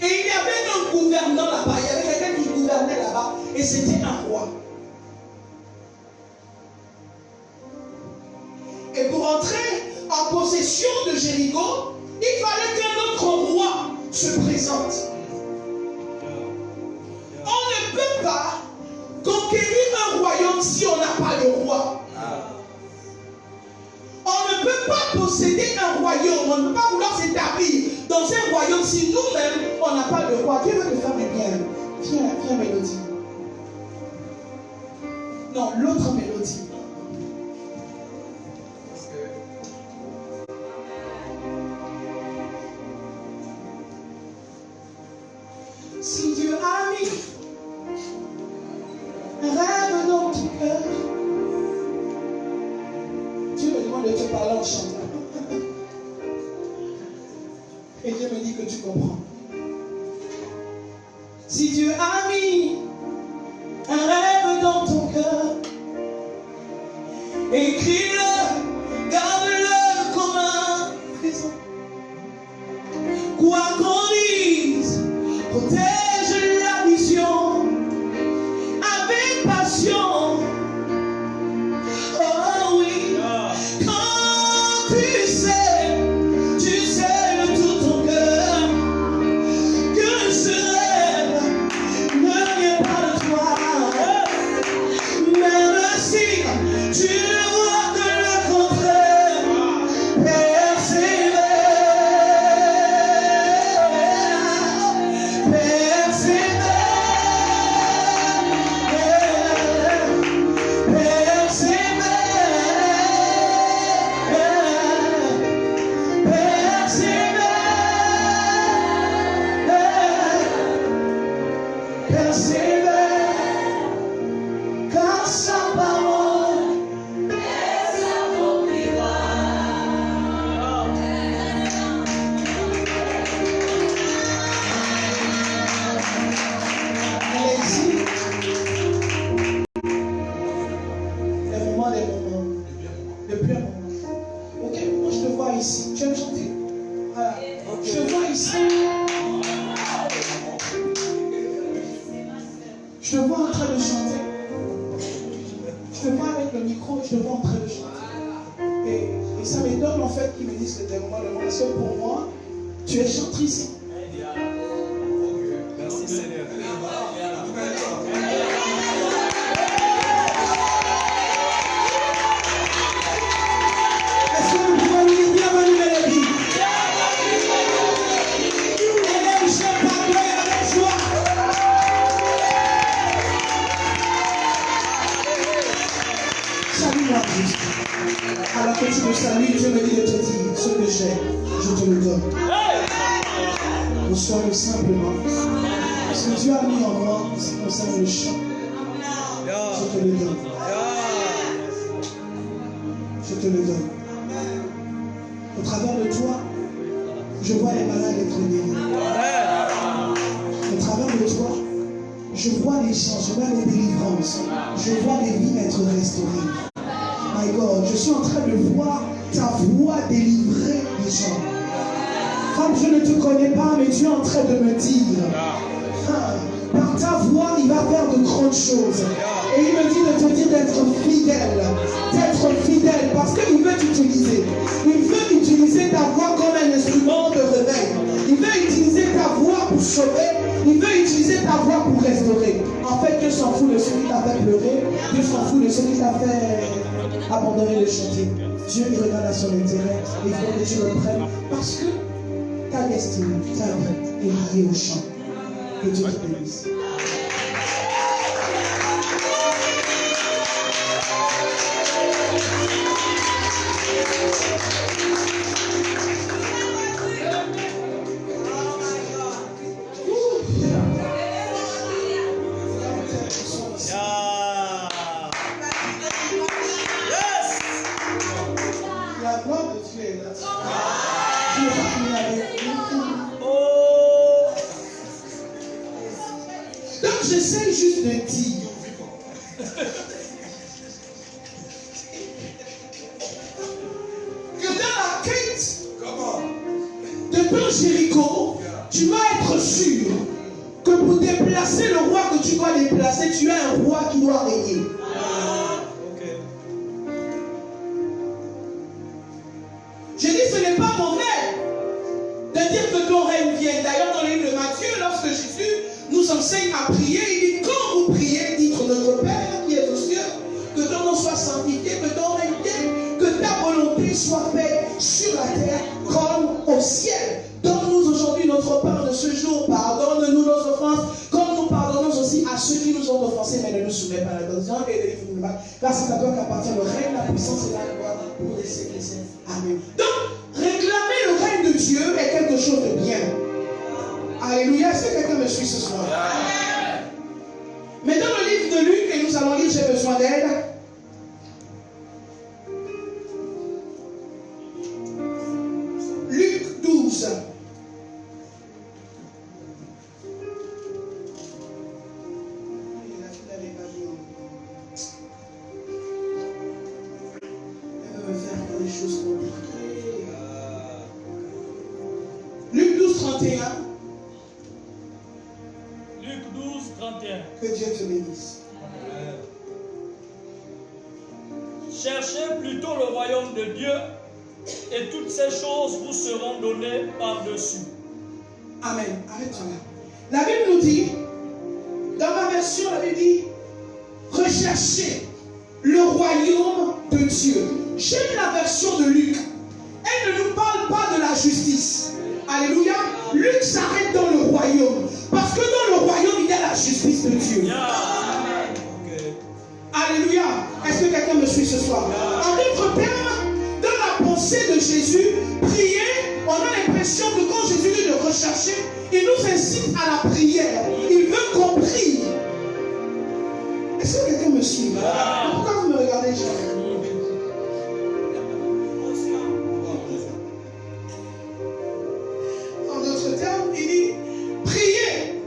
Et il y avait un gouvernant là-bas. Il y avait quelqu'un qui gouvernait là-bas. Et c'était un roi. Et pour entrer en possession de Jéricho, il fallait qu'un autre roi se présente. On ne peut pas conquérir un royaume si on n'a pas de roi. On ne peut pas posséder un royaume. On ne peut pas vouloir s'établir dans un royaume si nous-mêmes, on n'a pas de roi. Dieu veut te faire du bien. Viens, Mélodie. Non, l'autre Mélodie. Si Dieu a mis un rêve dans ton cœur, Dieu me demande de te parler en chantant. Et Dieu me dit que tu comprends. Si Dieu a mis un rêve dans ton cœur, écris-le, garde-le comme un trésor. Quoi qu'on dise, protège la vision avec passion. Oh oui, quand tu sais de tout ton cœur que ce rêve ne vient pas de toi. Même si tu ne vois que le contraire, persévère, car sa parole est accomplira. Allez-y. Des moments. Depuis un moment. Ok, moi je te vois ici. Tu aimes chanter? Voilà. Je te vois ici. Je te vois en train de chanter. Je te vois avec le micro, je te vois en train de chanter. Et ça m'étonne en fait qu'ils me disent que des moments de parce que pour moi, tu es chantrice. Merci Seigneur. Est-ce que nous pouvons lui dire bienvenue Mélodie? Elle aime chanter avec joie. Salue-moi juste. Alors que tu me salues, Dieu me dit de te dire ce que j'ai, je te le donne. Reçois-le simplement. Ce que Dieu a mis en moi, en ce qui concerne le chant, je te le donne. Je te le donne. Au travers de toi, je vois les malades être guéris. Au travers de toi, je vois les gens, je vois les délivrances, je vois les vies être restaurées. My God, je suis en train de voir ta voix délivrer les gens. exemple, je ne te connais pas, mais Dieu est en train de me dire, par ta voix, il va faire de grandes choses. Et il me dit de te dire d'être fidèle, parce qu'il veut t'utiliser. Il veut utiliser ta voix comme un instrument de réveil. Il veut utiliser ta voix pour sauver. Il veut utiliser ta voix pour restaurer. En fait, Dieu s'en fout de ce qui t'a fait pleurer. Dieu s'en fout de ce qui t'a fait abandonner le chantier. Dieu, il regarde à son intérêt. Il faut que tu le prennes. Parce que ta destinée, ta vie est liée au chant. Que Dieu te bénisse. Donc j'essaie juste de dire que dans la quête de ton Jéricho, tu vas être sûr que pour déplacer le roi que tu dois déplacer, tu as un roi qui doit régner. Je dis, ce n'est pas mauvais de dire que ton règne vienne. D'ailleurs, dans le livre de Matthieu, lorsque Jésus nous enseigne à prier, il dit, quand vous priez, dites notre Père qui est aux cieux, que ton nom soit sanctifié, que ton règne vienne, que ta volonté soit faite sur la terre comme au ciel. Donne-nous aujourd'hui notre pain de ce jour, pardonne-nous nos offenses, comme nous pardonnons aussi à ceux qui nous ont offensés, mais ne nous soumets pas à la tentation et délivre-nous du mal, car c'est à toi qu'appartient le règne, la puissance et la gloire pour les siècles. Amen. Donc, réclamer le règne de Dieu est quelque chose de bien. Alléluia. Est-ce que quelqu'un me suit ce soir? Mais dans le livre de Luc, et nous allons lire, j'ai besoin d'aide. Luc 12. Luc 12, 31. Luc 12, 31. Que Dieu te bénisse. Cherchez plutôt le royaume de Dieu et toutes ces choses vous seront données par-dessus. Amen. Arrête-toi là. La Bible nous dit, dans ma version, la Bible dit, recherchez le royaume de Dieu. J'aime la version de Luc. Elle ne nous parle pas de la justice. Alléluia. Luc s'arrête dans le royaume. Parce que dans le royaume, il y a la justice de Dieu. Alléluia. Est-ce que quelqu'un me suit ce soir? En d'autres termes, dans la pensée de Jésus, prier, on a l'impression que quand Jésus dit de rechercher, il nous incite à la prière. Il veut qu'on prie. Est-ce que quelqu'un me suit? Pourquoi vous me regardez, Jean? En d'autres termes, il dit, priez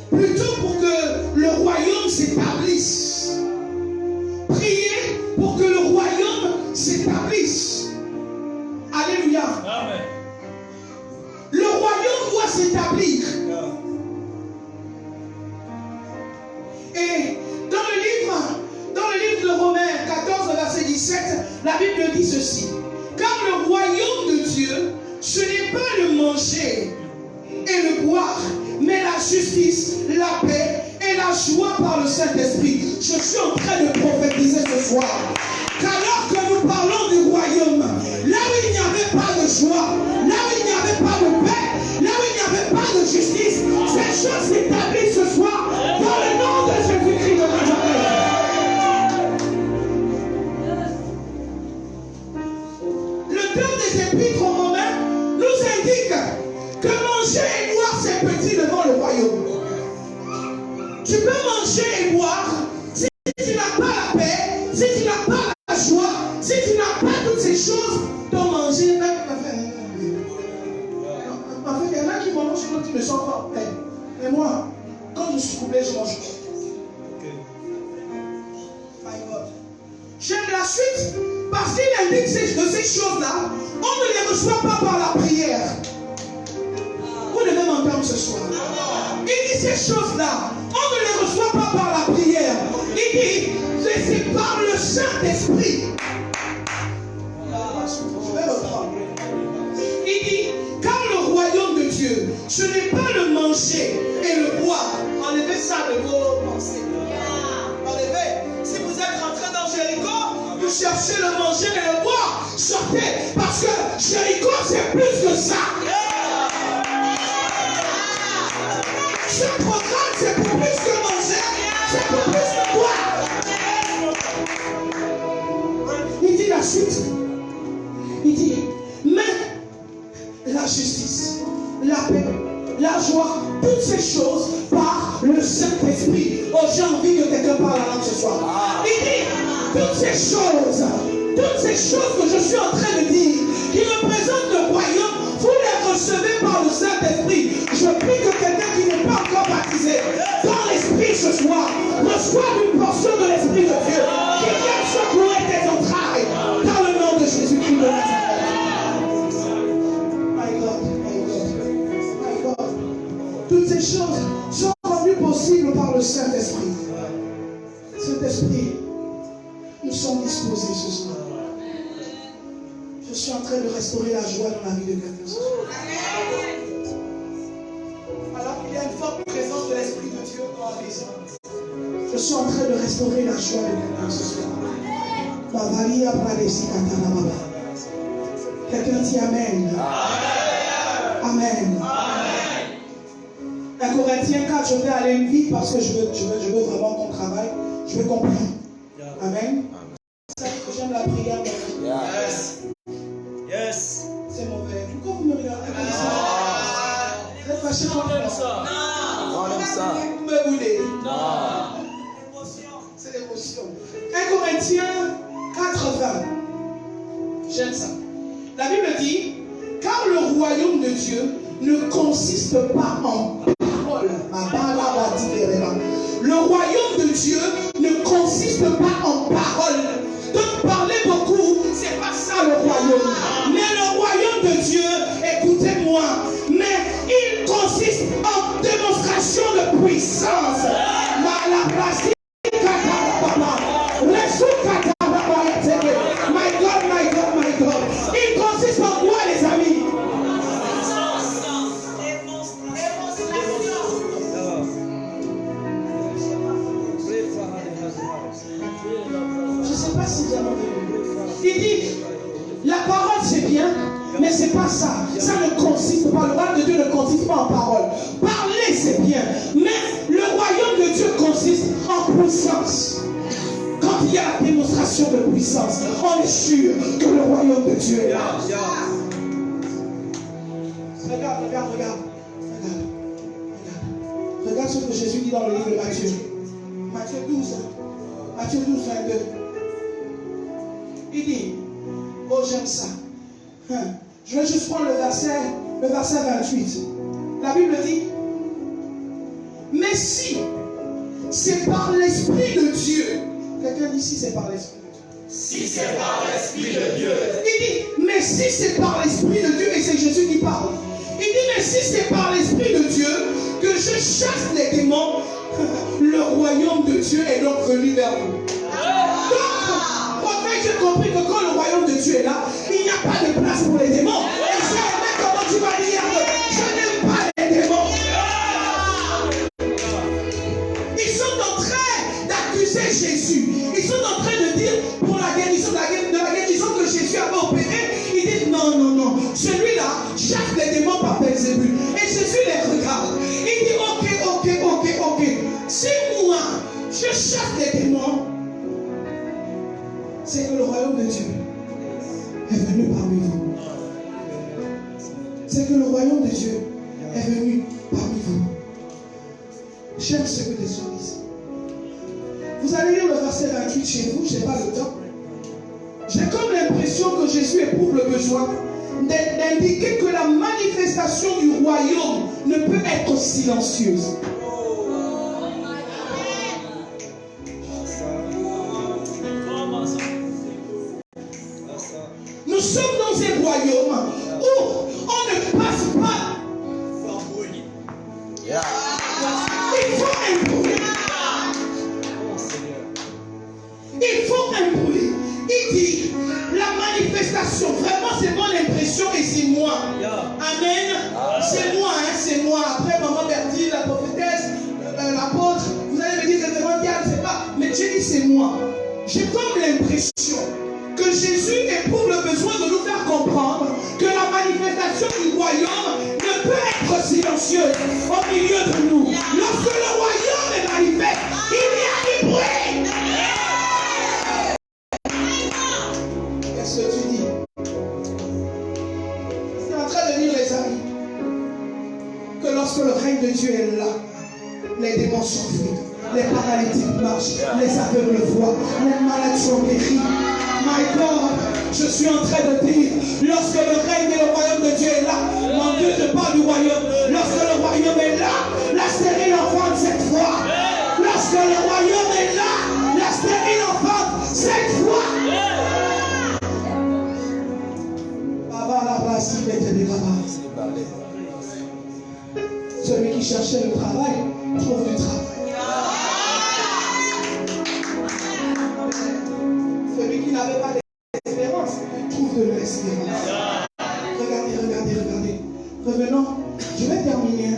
plutôt pour que le royaume s'établisse. Priez pour que le royaume s'établisse. Alléluia. Amen. Le royaume doit s'établir. Et dans le livre de Romains 14, verset 17, la Bible dit ceci. Car le royaume de Dieu, ce n'est pas le manger et le boire, mais la justice, la paix et la joie par le Saint-Esprit. Je suis en train de prophétiser ce soir qu'alors que nous parlons du royaume, là où il n'y avait pas de joie, là où il n'y avait pas de paix, là où il n'y avait pas de justice, ces choses s'établissent ce soir dans le nom de Jésus-Christ de Nazareth. Le temps des épîtres aux Romains nous indique que manger et boire c'est petit devant le royaume. Tu peux manger et boire si tu n'as pas la paix, si tu n'as pas la joie, si tu n'as pas toutes ces choses, ton manger même pas fait. En fait, il y en a qui mangent quand ils ne sont pas pleins. Et moi, quand je suis couplé, je mange. J'aime la suite parce qu'il indique de ces choses-là, on ne les reçoit pas par la prière. ce soir. Il dit ces choses-là, on ne les reçoit pas par la prière. Il dit, c'est par le Saint-Esprit. Je vais reprendre. Il dit, car le royaume de Dieu, ce n'est pas le manger et le boire. Enlevez ça de vos pensées. Enlevez. Si vous êtes rentré dans Jéricho, vous cherchez le manger et le boire, sortez. Parce que Jéricho, c'est plus que ça. Ce programme, c'est pour plus que manger, c'est pour plus que boire. Il dit la suite. Il dit, mais la justice, la paix, la joie, toutes ces choses par le Saint-Esprit. Oh, j'ai envie que quelqu'un parle la langue ce soir. Il dit, toutes ces choses que je suis en train de dire, qui représentent le royaume, vous les recevez par le Saint-Esprit. Je prie que quelqu'un qui n'est pas encore baptisé dans l'Esprit ce soir reçoive une portion de l'Esprit de Dieu qui vient secouer tes entrailles dans le nom de Jésus-Christ de Nazareth. My God, my God, my God. Toutes ces choses sont rendues possibles par le Saint-Esprit. Saint-Esprit, nous sommes disposés ce soir. Je suis en train de restaurer la joie dans la vie de quelqu'un ce soir. Alors qu'il y a une forte présence de l'Esprit de Dieu dans la maison. Je suis en train de restaurer la joie de quelqu'un ce soir. Quelqu'un dit Amen. Amen. 1 Corinthiens 4, je vais aller vite parce que je veux vraiment qu'on travaille. Je veux qu'on prie. Amen. Vous savez que j'aime la prière. Yes. Yes. C'est mauvais. Pourquoi vous me regardez comme ça? Vous êtes fâché contre moi? On aime ça. Vous me boudez. Non. C'est l'émotion. 1 Corinthiens 4, 20. J'aime ça. La Bible dit, car le royaume de Dieu ne consiste pas en parole. Le royaume de Dieu ne consiste pas en parole. Donc parler beaucoup, c'est pas ça le royaume. Mais le royaume de Dieu, écoutez-moi, mais il consiste en démonstration de puissance. My God, my God, my God. Il consiste en quoi, les amis? Je ne sais pas si vous avez entendu. Il dit, la parole c'est bien, mais c'est pas ça. Ça ne consiste pas. Le royaume de Dieu ne consiste pas en parole. Parler c'est bien, mais le royaume de Dieu consiste en puissance. Quand il y a la démonstration de puissance, on est sûr que le royaume de Dieu est là. Regarde. Regarde ce que Jésus dit dans le livre de Matthieu. Matthieu 12. Matthieu 12, 22. Il dit, oh j'aime ça. Je vais juste prendre le verset 28. La Bible dit, mais si c'est par l'Esprit de Dieu, quelqu'un dit si c'est par l'Esprit de Dieu. Si c'est par l'Esprit de Dieu. Il dit, mais si c'est par l'Esprit de Dieu, et c'est Jésus qui parle. Il dit, mais si c'est par l'Esprit de Dieu que je chasse les démons, le royaume de Dieu est donc venu vers vous. Donc, prophète, j'ai compris que quand le royaume de Dieu est là, il n'y a pas de place pour les démons. Et j'ai aimé comment tu vas dire que je n'aime pas les démons. Ils sont en train d'accuser Jésus. Ils sont en train de dire pour la guérison, de la guérison que Jésus avait opérée, ils disent non, celui-là chasse les démons par Belzébul. Et Jésus les regarde. Il dit ok. Si moi je chasse les démons, c'est que le royaume de Dieu est venu parmi vous. C'est que le royaume de Dieu est venu parmi vous. J'aime ce que les gens disent. Vous allez lire le verset 28 chez vous, je n'ai pas le temps. J'ai comme l'impression que Jésus éprouve le besoin d'indiquer que la manifestation du royaume ne peut être silencieuse. Nous sommes dans un royaume où on ne passe pas Amen. C'est moi, hein, c'est moi. Après, maman Bertie, la prophétesse, l'apôtre, vous allez me dire, révérend Diane, c'est pas. Mais Dieu dit, c'est moi. J'ai comme l'impression que Jésus éprouve le besoin de nous faire comprendre que la manifestation du royaume ne peut être silencieuse au milieu de nous. Lorsque le royaume est manifeste, il y a du bruit. Qu'est-ce que tu dis? C'est en train de dire, les amis, que lorsque le règne de Dieu est là, les démons s'enfuient, les paralytiques marchent, les aveugles voient, les malades sont guéris. My God, je suis en train de dire, lorsque le règne et le royaume de Dieu est là, mon Dieu, je parle du royaume. Lorsque le royaume est là, la stérile enfante cette fois. Lorsque le royaume est là, la stérile enfante cette fois. Celui qui cherchait le travail trouve du travail. Celui qui n'avait pas d'espérance trouve de l'espérance. Regardez. Revenons. Je vais terminer.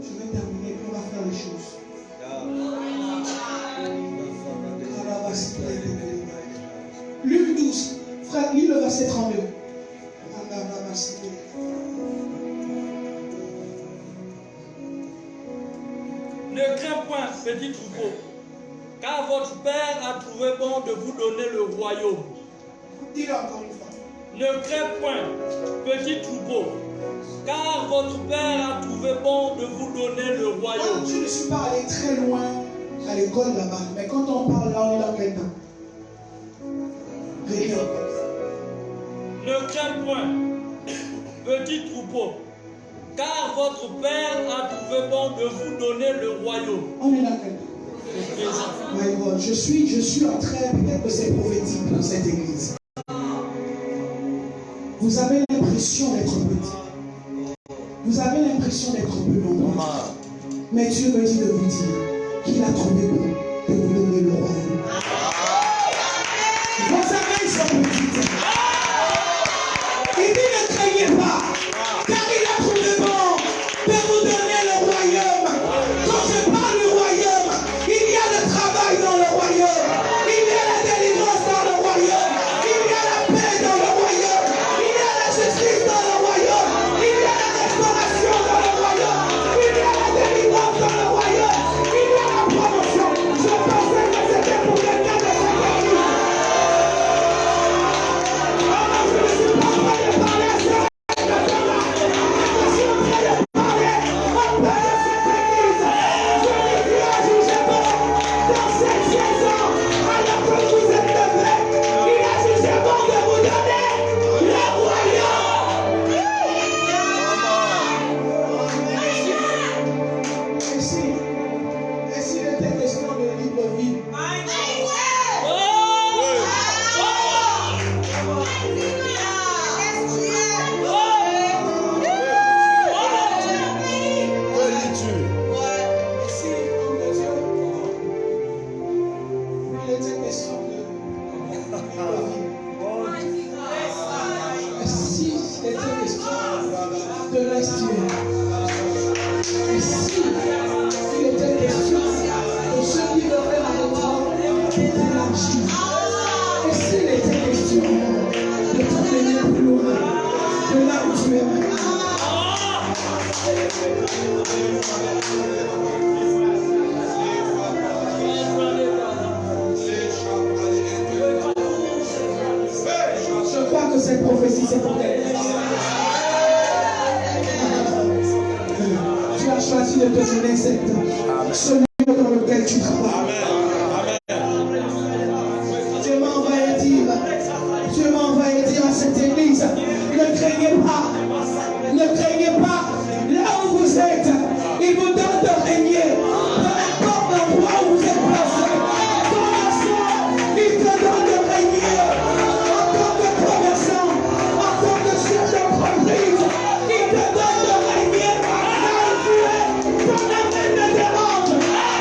Puis on va faire les choses. Luc 12. Frère, lis le verset 32. Ne crains point, petit troupeau, car votre Père a trouvé bon de vous donner le royaume. Dis-le encore une fois. Ne crains point, petit troupeau, car votre Père a trouvé bon de vous donner le royaume. Je ne suis pas allé très loin à l'école là-bas, mais quand on parle là, on est dans quel temps? Rien. Ne crains point, petit troupeau, car votre Père a trouvé bon de vous donner le royaume. On est dans quel temps? My God, je suis en train, peut-être que c'est prophétique dans cette église. Vous avez l'impression d'être petit. Vous avez l'impression d'être peu nombreux. Mais Dieu me dit de vous dire qu'il a trouvé bon de vous donner le royaume. Vos oreilles sont petites. Il dit ne craignez pas, car il a trouvé bon de vous donner le royaume. Quand je parle du royaume, il y a le travail dans le royaume. Il y a la délivrance dans le royaume. Il y a la paix dans le royaume. Il y a la justice dans le royaume. Il y a la restauration dans le royaume. Il y a la délivrance dans le royaume. Il y a la promotion. Je pensais que c'était pour quelqu'un de cette église. Je ne suis pas en train de parler à ça. Je suis en train de parler au Père de cette église. Je dis Dieu a jugé bon dans cette saison. Alors que vous êtes levés, il a jugé bon de vous donner le royaume. Et s'il était question de libre vie, si homme de Dieu, il était question de libre vie. Et si il était question de l'inspirer. Et si il était question de ceux qui veulent arrêter d'élargir. Et s'il était question de t'emmener plus loin de là où tu es maintenant. Je crois que cette prophétie, c'est pour elle. Tu as choisi de devenir celui dans lequel tu travailles. Dieu m'a envoyé dire à cette église, ne craignez pas. Ne craignez pas. Là où vous êtes, il vous donne de régner. Peu importe l'endroit où vous êtes placé. Dans la soirée, il te donne de régner. En tant que commerçant, en tant que chef d'entreprise, il te donne de régner. Là où tu es, ton avenir ne dérange.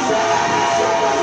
C'est la nation de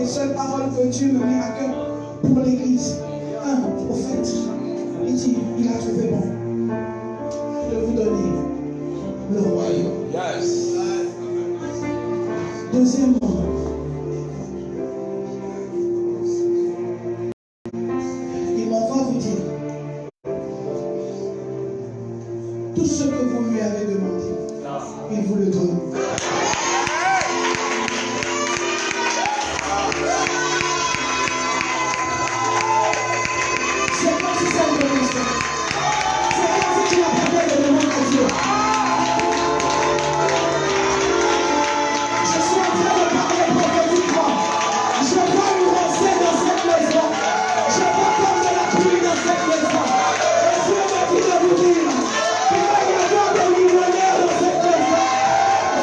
seules paroles que Dieu me met à cœur pour l'église. Un, au fait, il dit, il a trouvé bon de vous donner le royaume. Yes. Deuxièmement, il m'envoie vous dire tout ce que vous lui avez demandé, il vous le donne. C'est comme si ça me connaissait. C'est comme si tu apportais des demandes à Dieu. Je suis en train de parler prophétiquement. Je vois une rosée dans cette maison. Je vois comme de la pluie dans cette maison. Et Dieu me dit de vous dire qu'il va y avoir des millionnaires dans cette maison.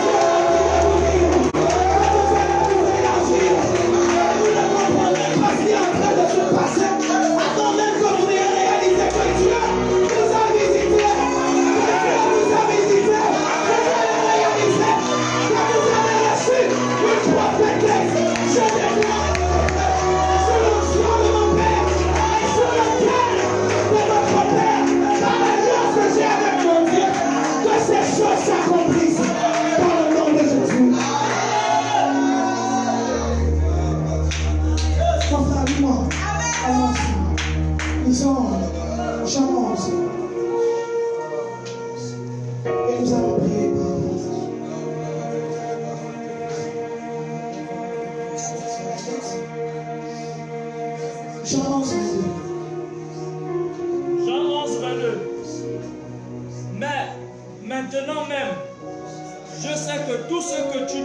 Dieu me dit de vous dire que vous allez vous réagir. Et vous ne comprenez pas ce qui est en train de se passer. Avant même que vous ayez réalisé que Dieu vous a visité. Que Dieu vous a visité. Que vous allez réaliser. Que vous allez reçu une prophétesse. Je déclare sur le sang de mon Père et sur le cœur de votre Père, par l'alliance que j'ai avec mon Dieu, que ces choses s'accomplissent dans le nom de Jésus. Mon frère, dis-moi, allons-y. Lisons Jean 11. Et nous allons prier par vous. Jean 11, 22. Jean 11, 22. Mais maintenant même, je sais que tout ce que tu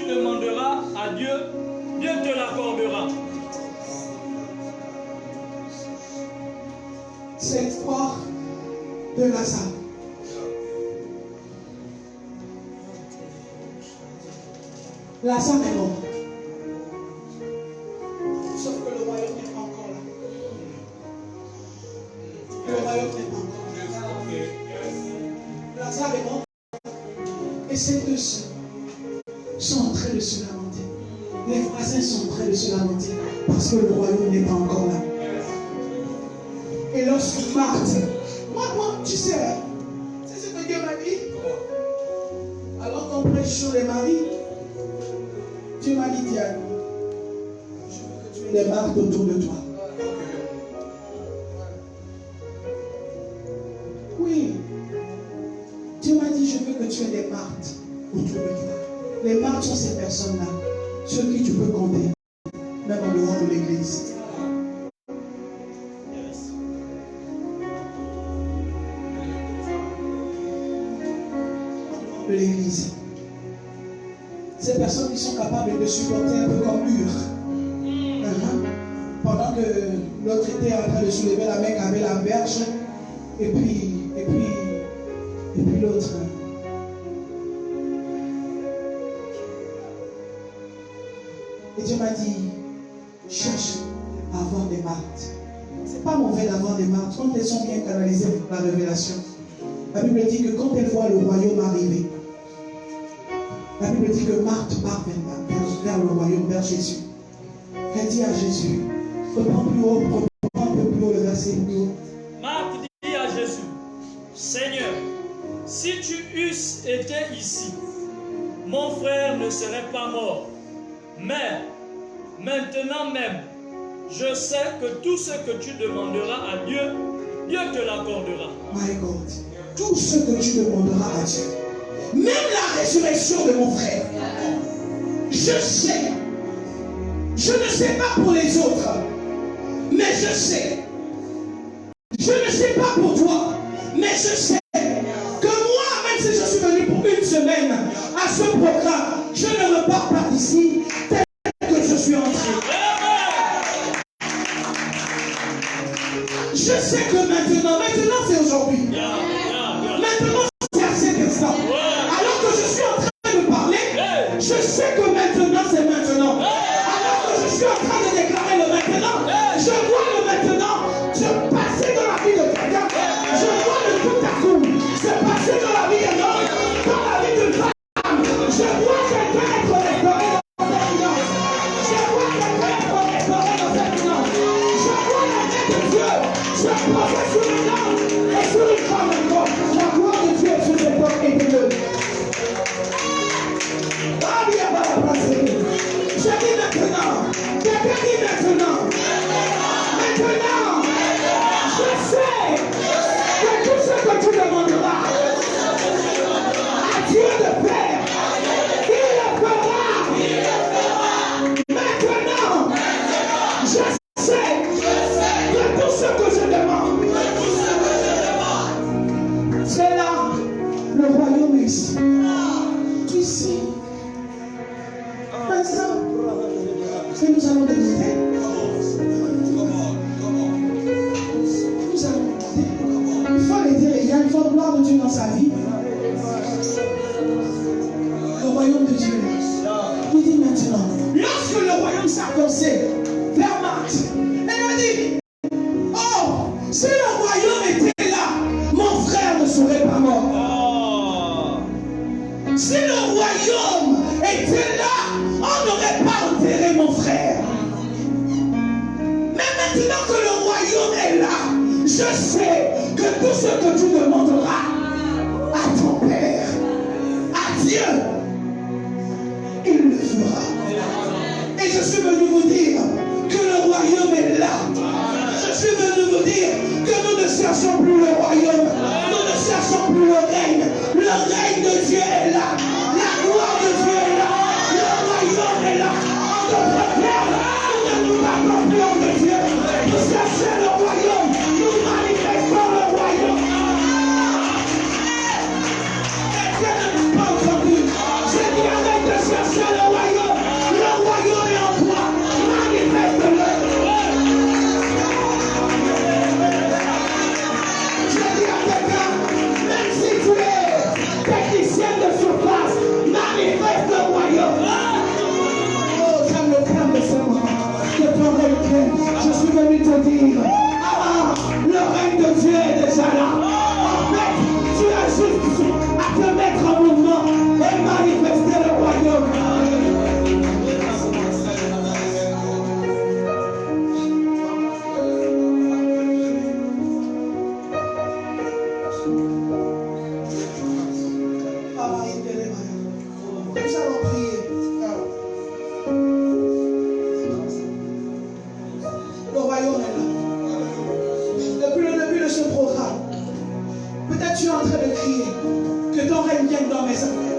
demanderas à Dieu, Dieu te l'accordera. C'est l'histoire de Lazare. Lazare est mort. Sauf que le royaume n'est pas encore là. Le royaume n'est pas encore là. Lazare est mort. Et ces deux sœurs sont en train de se lamenter. Les voisins sont en train de se lamenter parce que le royaume n'est pas encore là. Et lorsque Marthe, moi, tu sais, c'est ce que Dieu m'a dit. Alors qu'on prêche sur les maris, Dieu m'a dit, Diane, je veux que tu aies des marques autour de toi. Oui, Dieu m'a dit, je veux que tu aies des marques autour de toi. Les marques sont ces personnes-là, sur qui tu peux compter, même en dehors de l'église. De l'église. Ces personnes qui sont capables de supporter un peu comme Hur. Pendant que l'autre était en train de soulever la main qui avait la berge, et puis l'autre. Et Dieu m'a dit, cherche à avoir des marques. C'est pas mauvais d'avoir des marques quand elles sont bien canalisées par la révélation. La Bible dit que quand elle voit le royaume arriver, la Bible dit que Marthe part vers le royaume, vers Jésus. Elle dit à Jésus, reprends plus haut, reprends un peu plus haut le verset plus haut. Marthe dit à Jésus, Seigneur, si tu eusses été ici, mon frère ne serait pas mort. Mais maintenant même, je sais que tout ce que tu demanderas à Dieu, Dieu te l'accordera. My God, tout ce que tu demanderas à Dieu, même la résurrection de mon frère, je sais. Je ne sais pas pour les autres, mais je sais. Je ne sais pas pour toi, mais je sais que moi, même si je suis venu pour une semaine à ce programme, je ne repars pas d'ici tel que je suis entré. Je sais que maintenant c'est aujourd'hui. Maintenant c'est à cet instant. Alors que je suis en train de parler, je sais que maintenant c'est maintenant. Alors que je suis en train de déclarer le maintenant, je vois le maintenant se passer dans la vie de quelqu'un. Je vois le tout à coup se passer dans la vie d'un homme, dans la vie d'une femme. Je vois quelqu'un être restauré dans sa finance. Dieu de paix, il le fera. Maintenant, je sais que tout ce que je demande, c'est là, le royaume est ici. Ici. Maintenant, et nous allons demander. Nous allons demander. Il faut l'aider, il y a une forte gloire de Dieu dans sa vie. Le royaume de Dieu. Il dit maintenant, lorsque le royaume s'avançait vers Marthe, elle a dit, oh, si le royaume était là, mon frère ne serait pas mort. Si le royaume était là, on n'aurait pas enterré mon frère. Mais maintenant que le royaume est là, je sais que tout ce que tu demanderas à ton Père, à Dieu, il le fera. Et je suis venu vous dire que le royaume est là. Je suis venu vous dire que nous ne cherchons plus le royaume. Nous ne cherchons plus le règne. Le règne de Dieu est là. La gloire de Dieu est là. Le royaume est là. En notre terre, nous ne nous battons plus en Dieu. Nous cherchons le royaume. Nous manifestons le royaume. Et Dieu ne nous pas entendu. Je dis arrête de chercher le royaume. Le royaume est en toi. Manifeste-le. Je dis à quelqu'un, même si tu es technicien de surface, manifeste le royaume. Oh, calme, Seigneur. Que ton règne vienne. Je suis venu te dire, ah, le règne de Dieu est déjà là. En fait, tu as juste à te mettre en mouvement et manifester le royaume. Nous allons prier. Le royaume est là. Depuis le début de ce programme, peut-être tu es en train de crier que ton règne vienne dans mes affaires.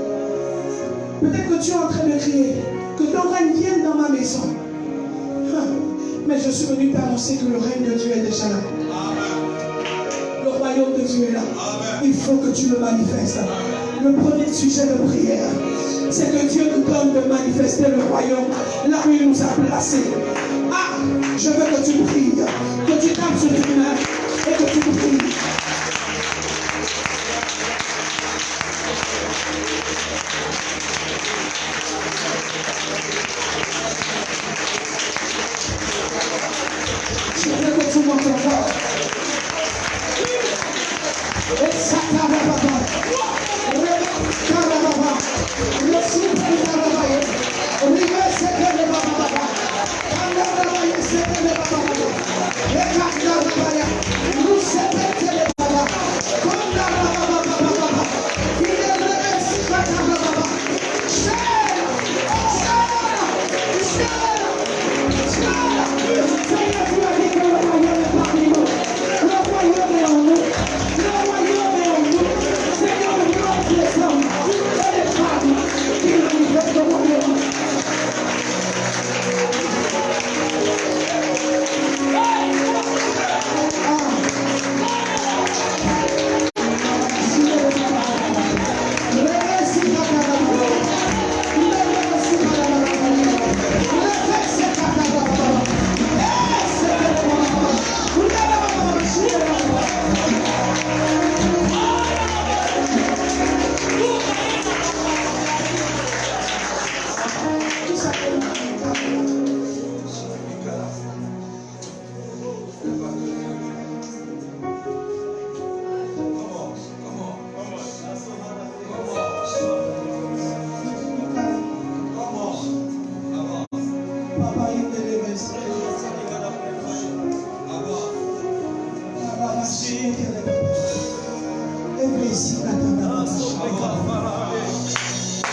Peut-être que tu es en train de crier que ton règne vienne dans ma maison. Mais je suis venu t'annoncer que le règne de Dieu est déjà là. Le royaume de Dieu est là. Il faut que tu le manifestes. Le premier sujet de prière, c'est que Dieu nous donne de manifester le royaume là où il nous a placés. Ah, je veux que tu pries, que tu tapes sur tes mains et que tu pries. Je veux que tu montes fort. Et ça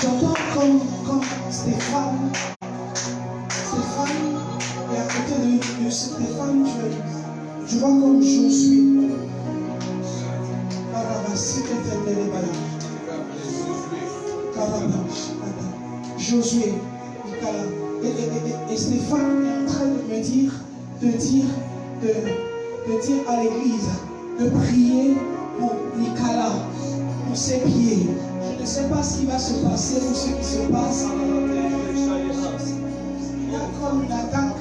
J'entends comme Stéphane, et à côté de Stéphane, je vois comme Josué. Josué, et Stéphane est en train de me dire, de dire à l'église, de prier pour Nicolas, pour ses pieds. Je ne sais pas ce qui va se passer ou ce qui se passe. Il y a comme une attaque.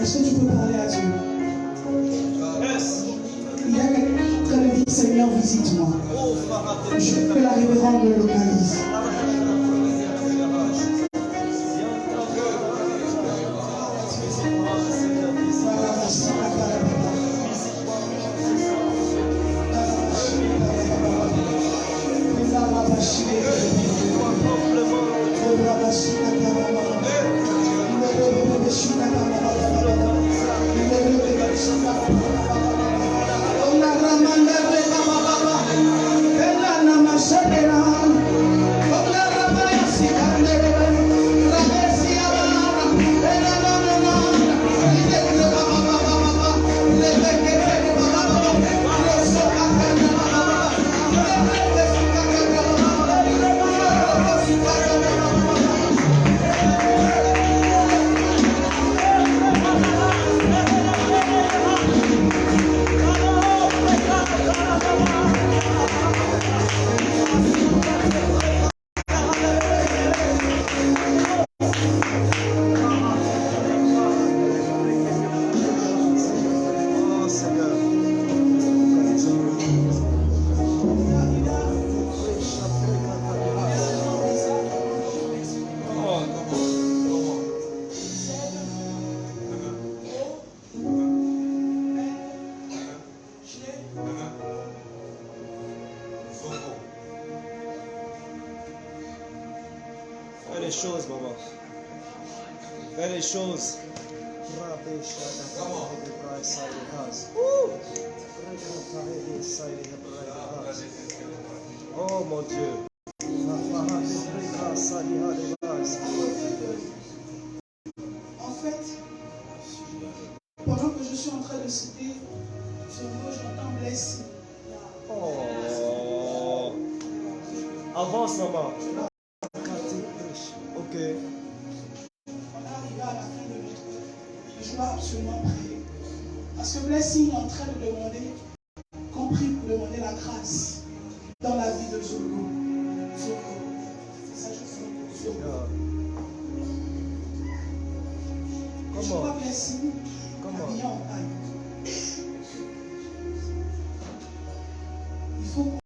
Est-ce que tu peux parler à Dieu? Il y a quelqu'un qui est en train de dire, Seigneur, visite-moi. Je veux que la révérende me localise. Fais les choses, maman. Fais les choses. Oh mon Dieu. En fait, pendant que je suis en train de citer ce mot, j'entends blessé. Oh. Avance, maman. Ok. On est arrivé à la fin de notre. Je dois absolument prier. Parce que Blessing est en train de demander, qu'on prie pour demander la grâce dans la vie de Zogo. Zogo. C'est ça, je Zogo. Je vois Blessing habillé en taille. Il faut qu'on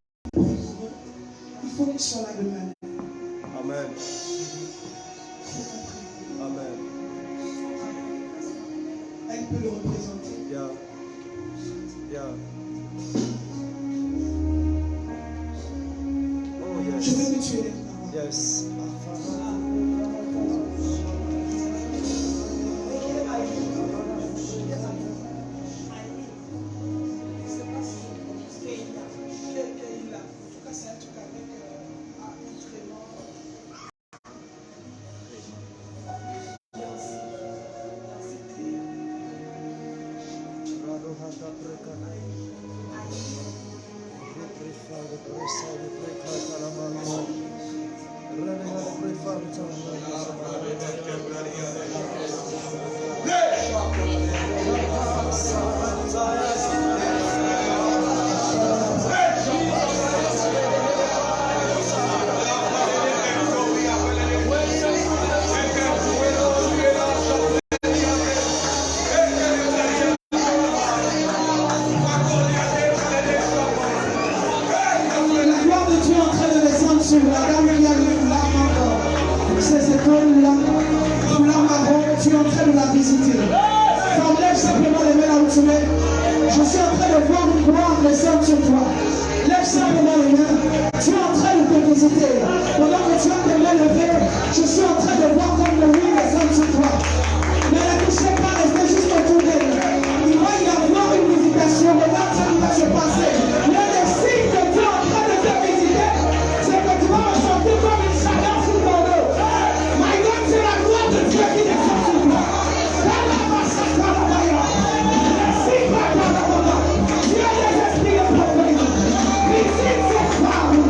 prie pour eux. Il faut qu'ils soient là demain. Amen. Il faut qu'on prie. Amen. Elle peut le représenter. Yeah. Yeah. Oh yes. Je veux que tu élèves ta voix. Yes. tu es en train de la visiter. Femme, lève simplement les mains là où tu es. Je suis en train de voir une gloire descendre sur toi. Lève simplement les mains. Tu es en train de te visiter. Pendant que tu as tes mains levées, je suis en train de voir comme le oui descendre sur toi. Ne la touchez pas, restez juste autour d'elle. Il va y avoir une visitation. Regarde ce qui va se passer. L'un des signes que Dieu est en train de te visiter, c'est que tu vas ressentir comme une chaleur sur ton dos. My God, c'est la gloire de Dieu qui descend sur toi. Dieu des esprits de prophétie. Visite cette femme.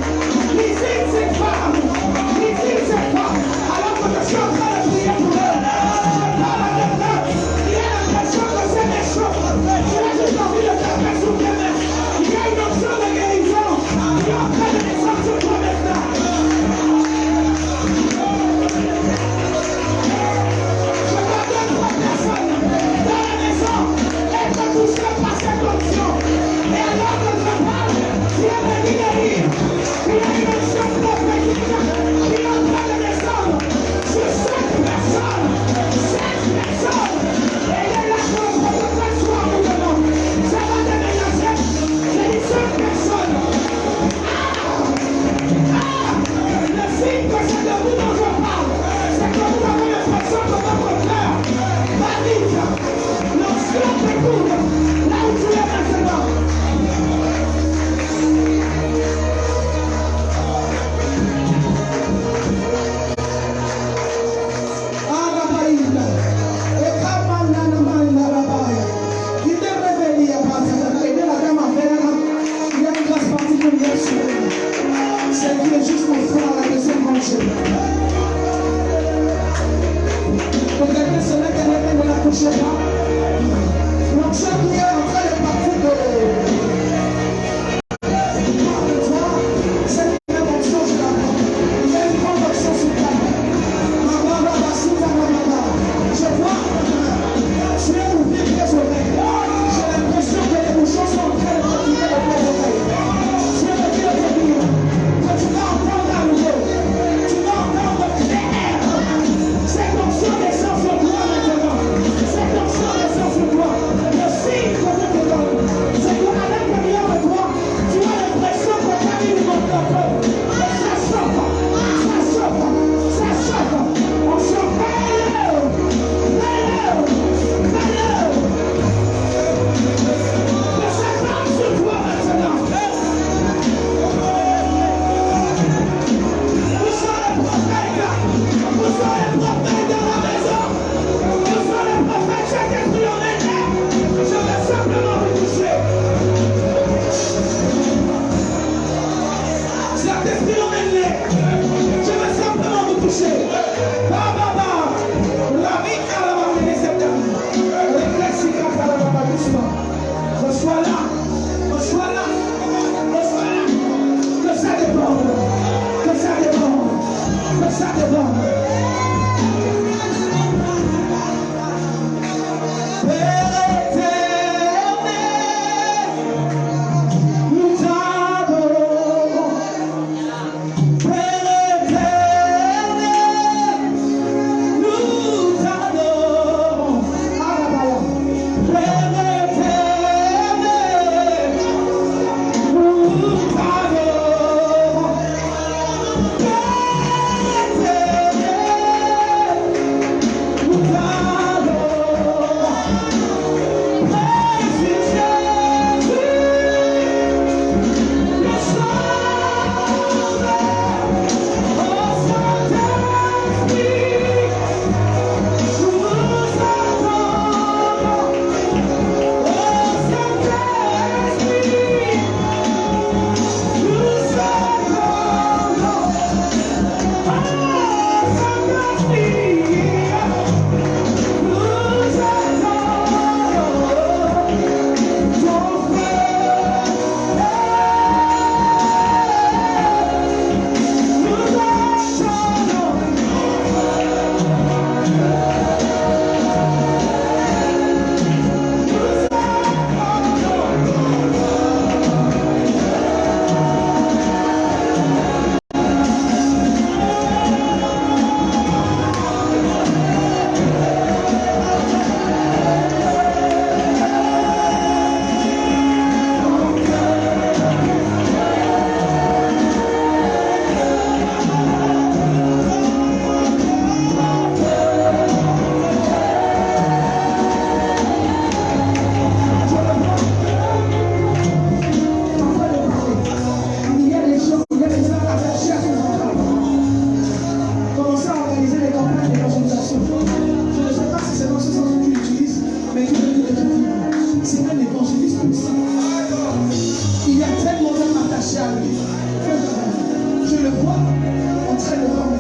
de dormir.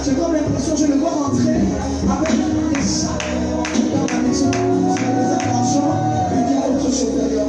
J'ai comme l'impression que je le vois rentrer avec des sacs dans la maison. Il y a des attentions, il y a autre chose derrière.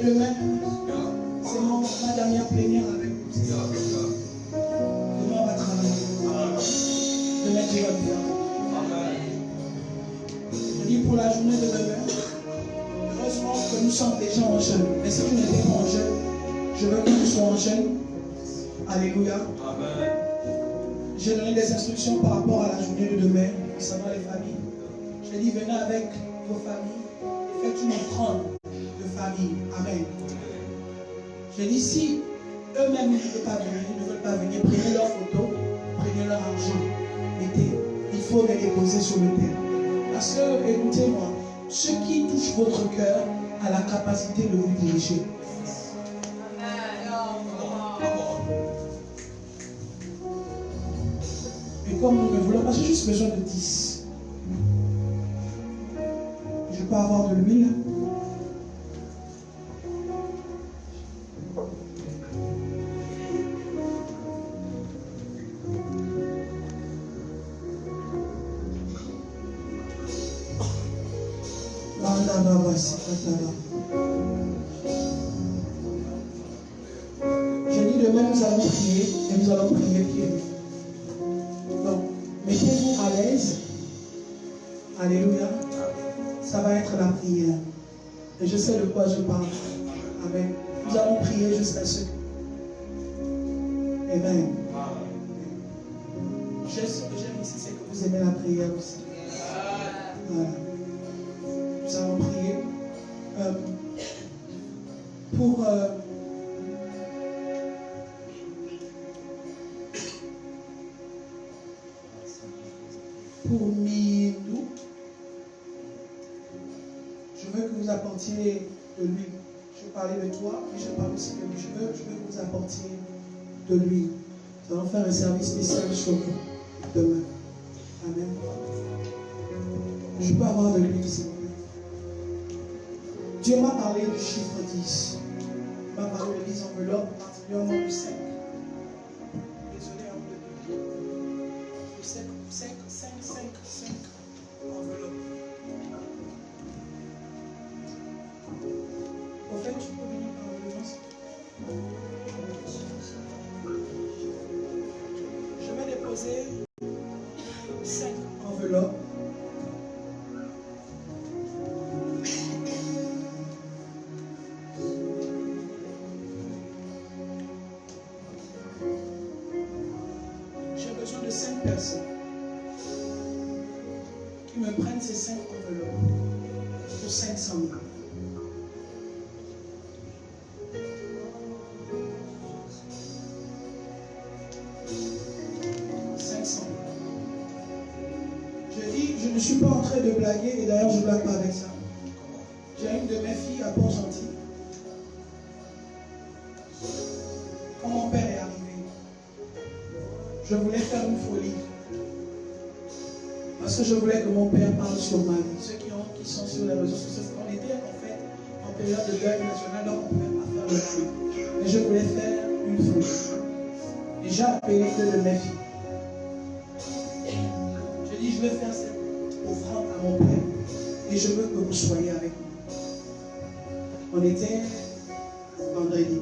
demain, c'est ma dernière plénière avec vous. Demain, on va travailler. Demain, Dieu va bien. Je dis pour la journée de demain, heureusement que nous sommes déjà en jeûne. Mais si tu n'étais pas en jeûne, je veux que tu sois en jeûne. Alléluia. Amen. J'ai donné des instructions par rapport à la journée de demain, concernant les familles. J'ai dit, venez avec vos familles et faites une offrande de famille. Amen. J'ai dit, si eux-mêmes ne veulent pas venir, prenez leurs photos, prenez leur argent, mettez. Il faut les déposer sur le terre. Parce que, écoutez-moi, ce qui touche votre cœur a la capacité de vous diriger. Et comme nous ne voulons pas, j'ai juste besoin de 10. Je peux avoir de l'huile. Je dis demain nous allons prier et nous allons prier pieds nus. Donc, mettez-vous à l'aise. Alléluia. Ça va être la prière. Et je sais de quoi je parle. Amen. Nous allons prier jusqu'à ce que. Amen. Ce que j'aime ici, c'est que vous aimez la prière aussi. Voilà. Nous allons prier pour Midou. Je veux que vous apportiez de l'huile. Je parlais de toi, mais je parle aussi de lui. Je veux que vous apportiez de l'huile. Nous allons faire un service spécial sur vous demain. Amen. Je peux avoir de l'huile, s'il vous plaît. Dieu m'a parlé du chiffre 10. Il m'a parlé de 10 enveloppes, particulièrement du 5. Désolé, un peu de 5 enveloppes. Au fait, tu peux venir par l'urgence. Je vais déposer 5 enveloppes. J'ai besoin de 5 personnes qui me prennent ces 5 enveloppes pour 500 000. 500 000. Je dis, je ne suis pas en train de blaguer et d'ailleurs je ne blague pas avec ça. J'ai une de mes filles à Port-Gentil. Quand mon père est arrivé, je voulais faire une folie. Parce que je voulais que mon père parle sur ma vie. Ceux qui sont sur les réseaux sociaux, on était en fait en période de deuil national, donc on ne pouvait pas faire le folie. Mais je voulais faire une folie. Et j'ai appelé deux de mes filles. Je dis, je vais faire cette offrande à mon père. Et je veux que vous soyez avec moi. On était vendredi.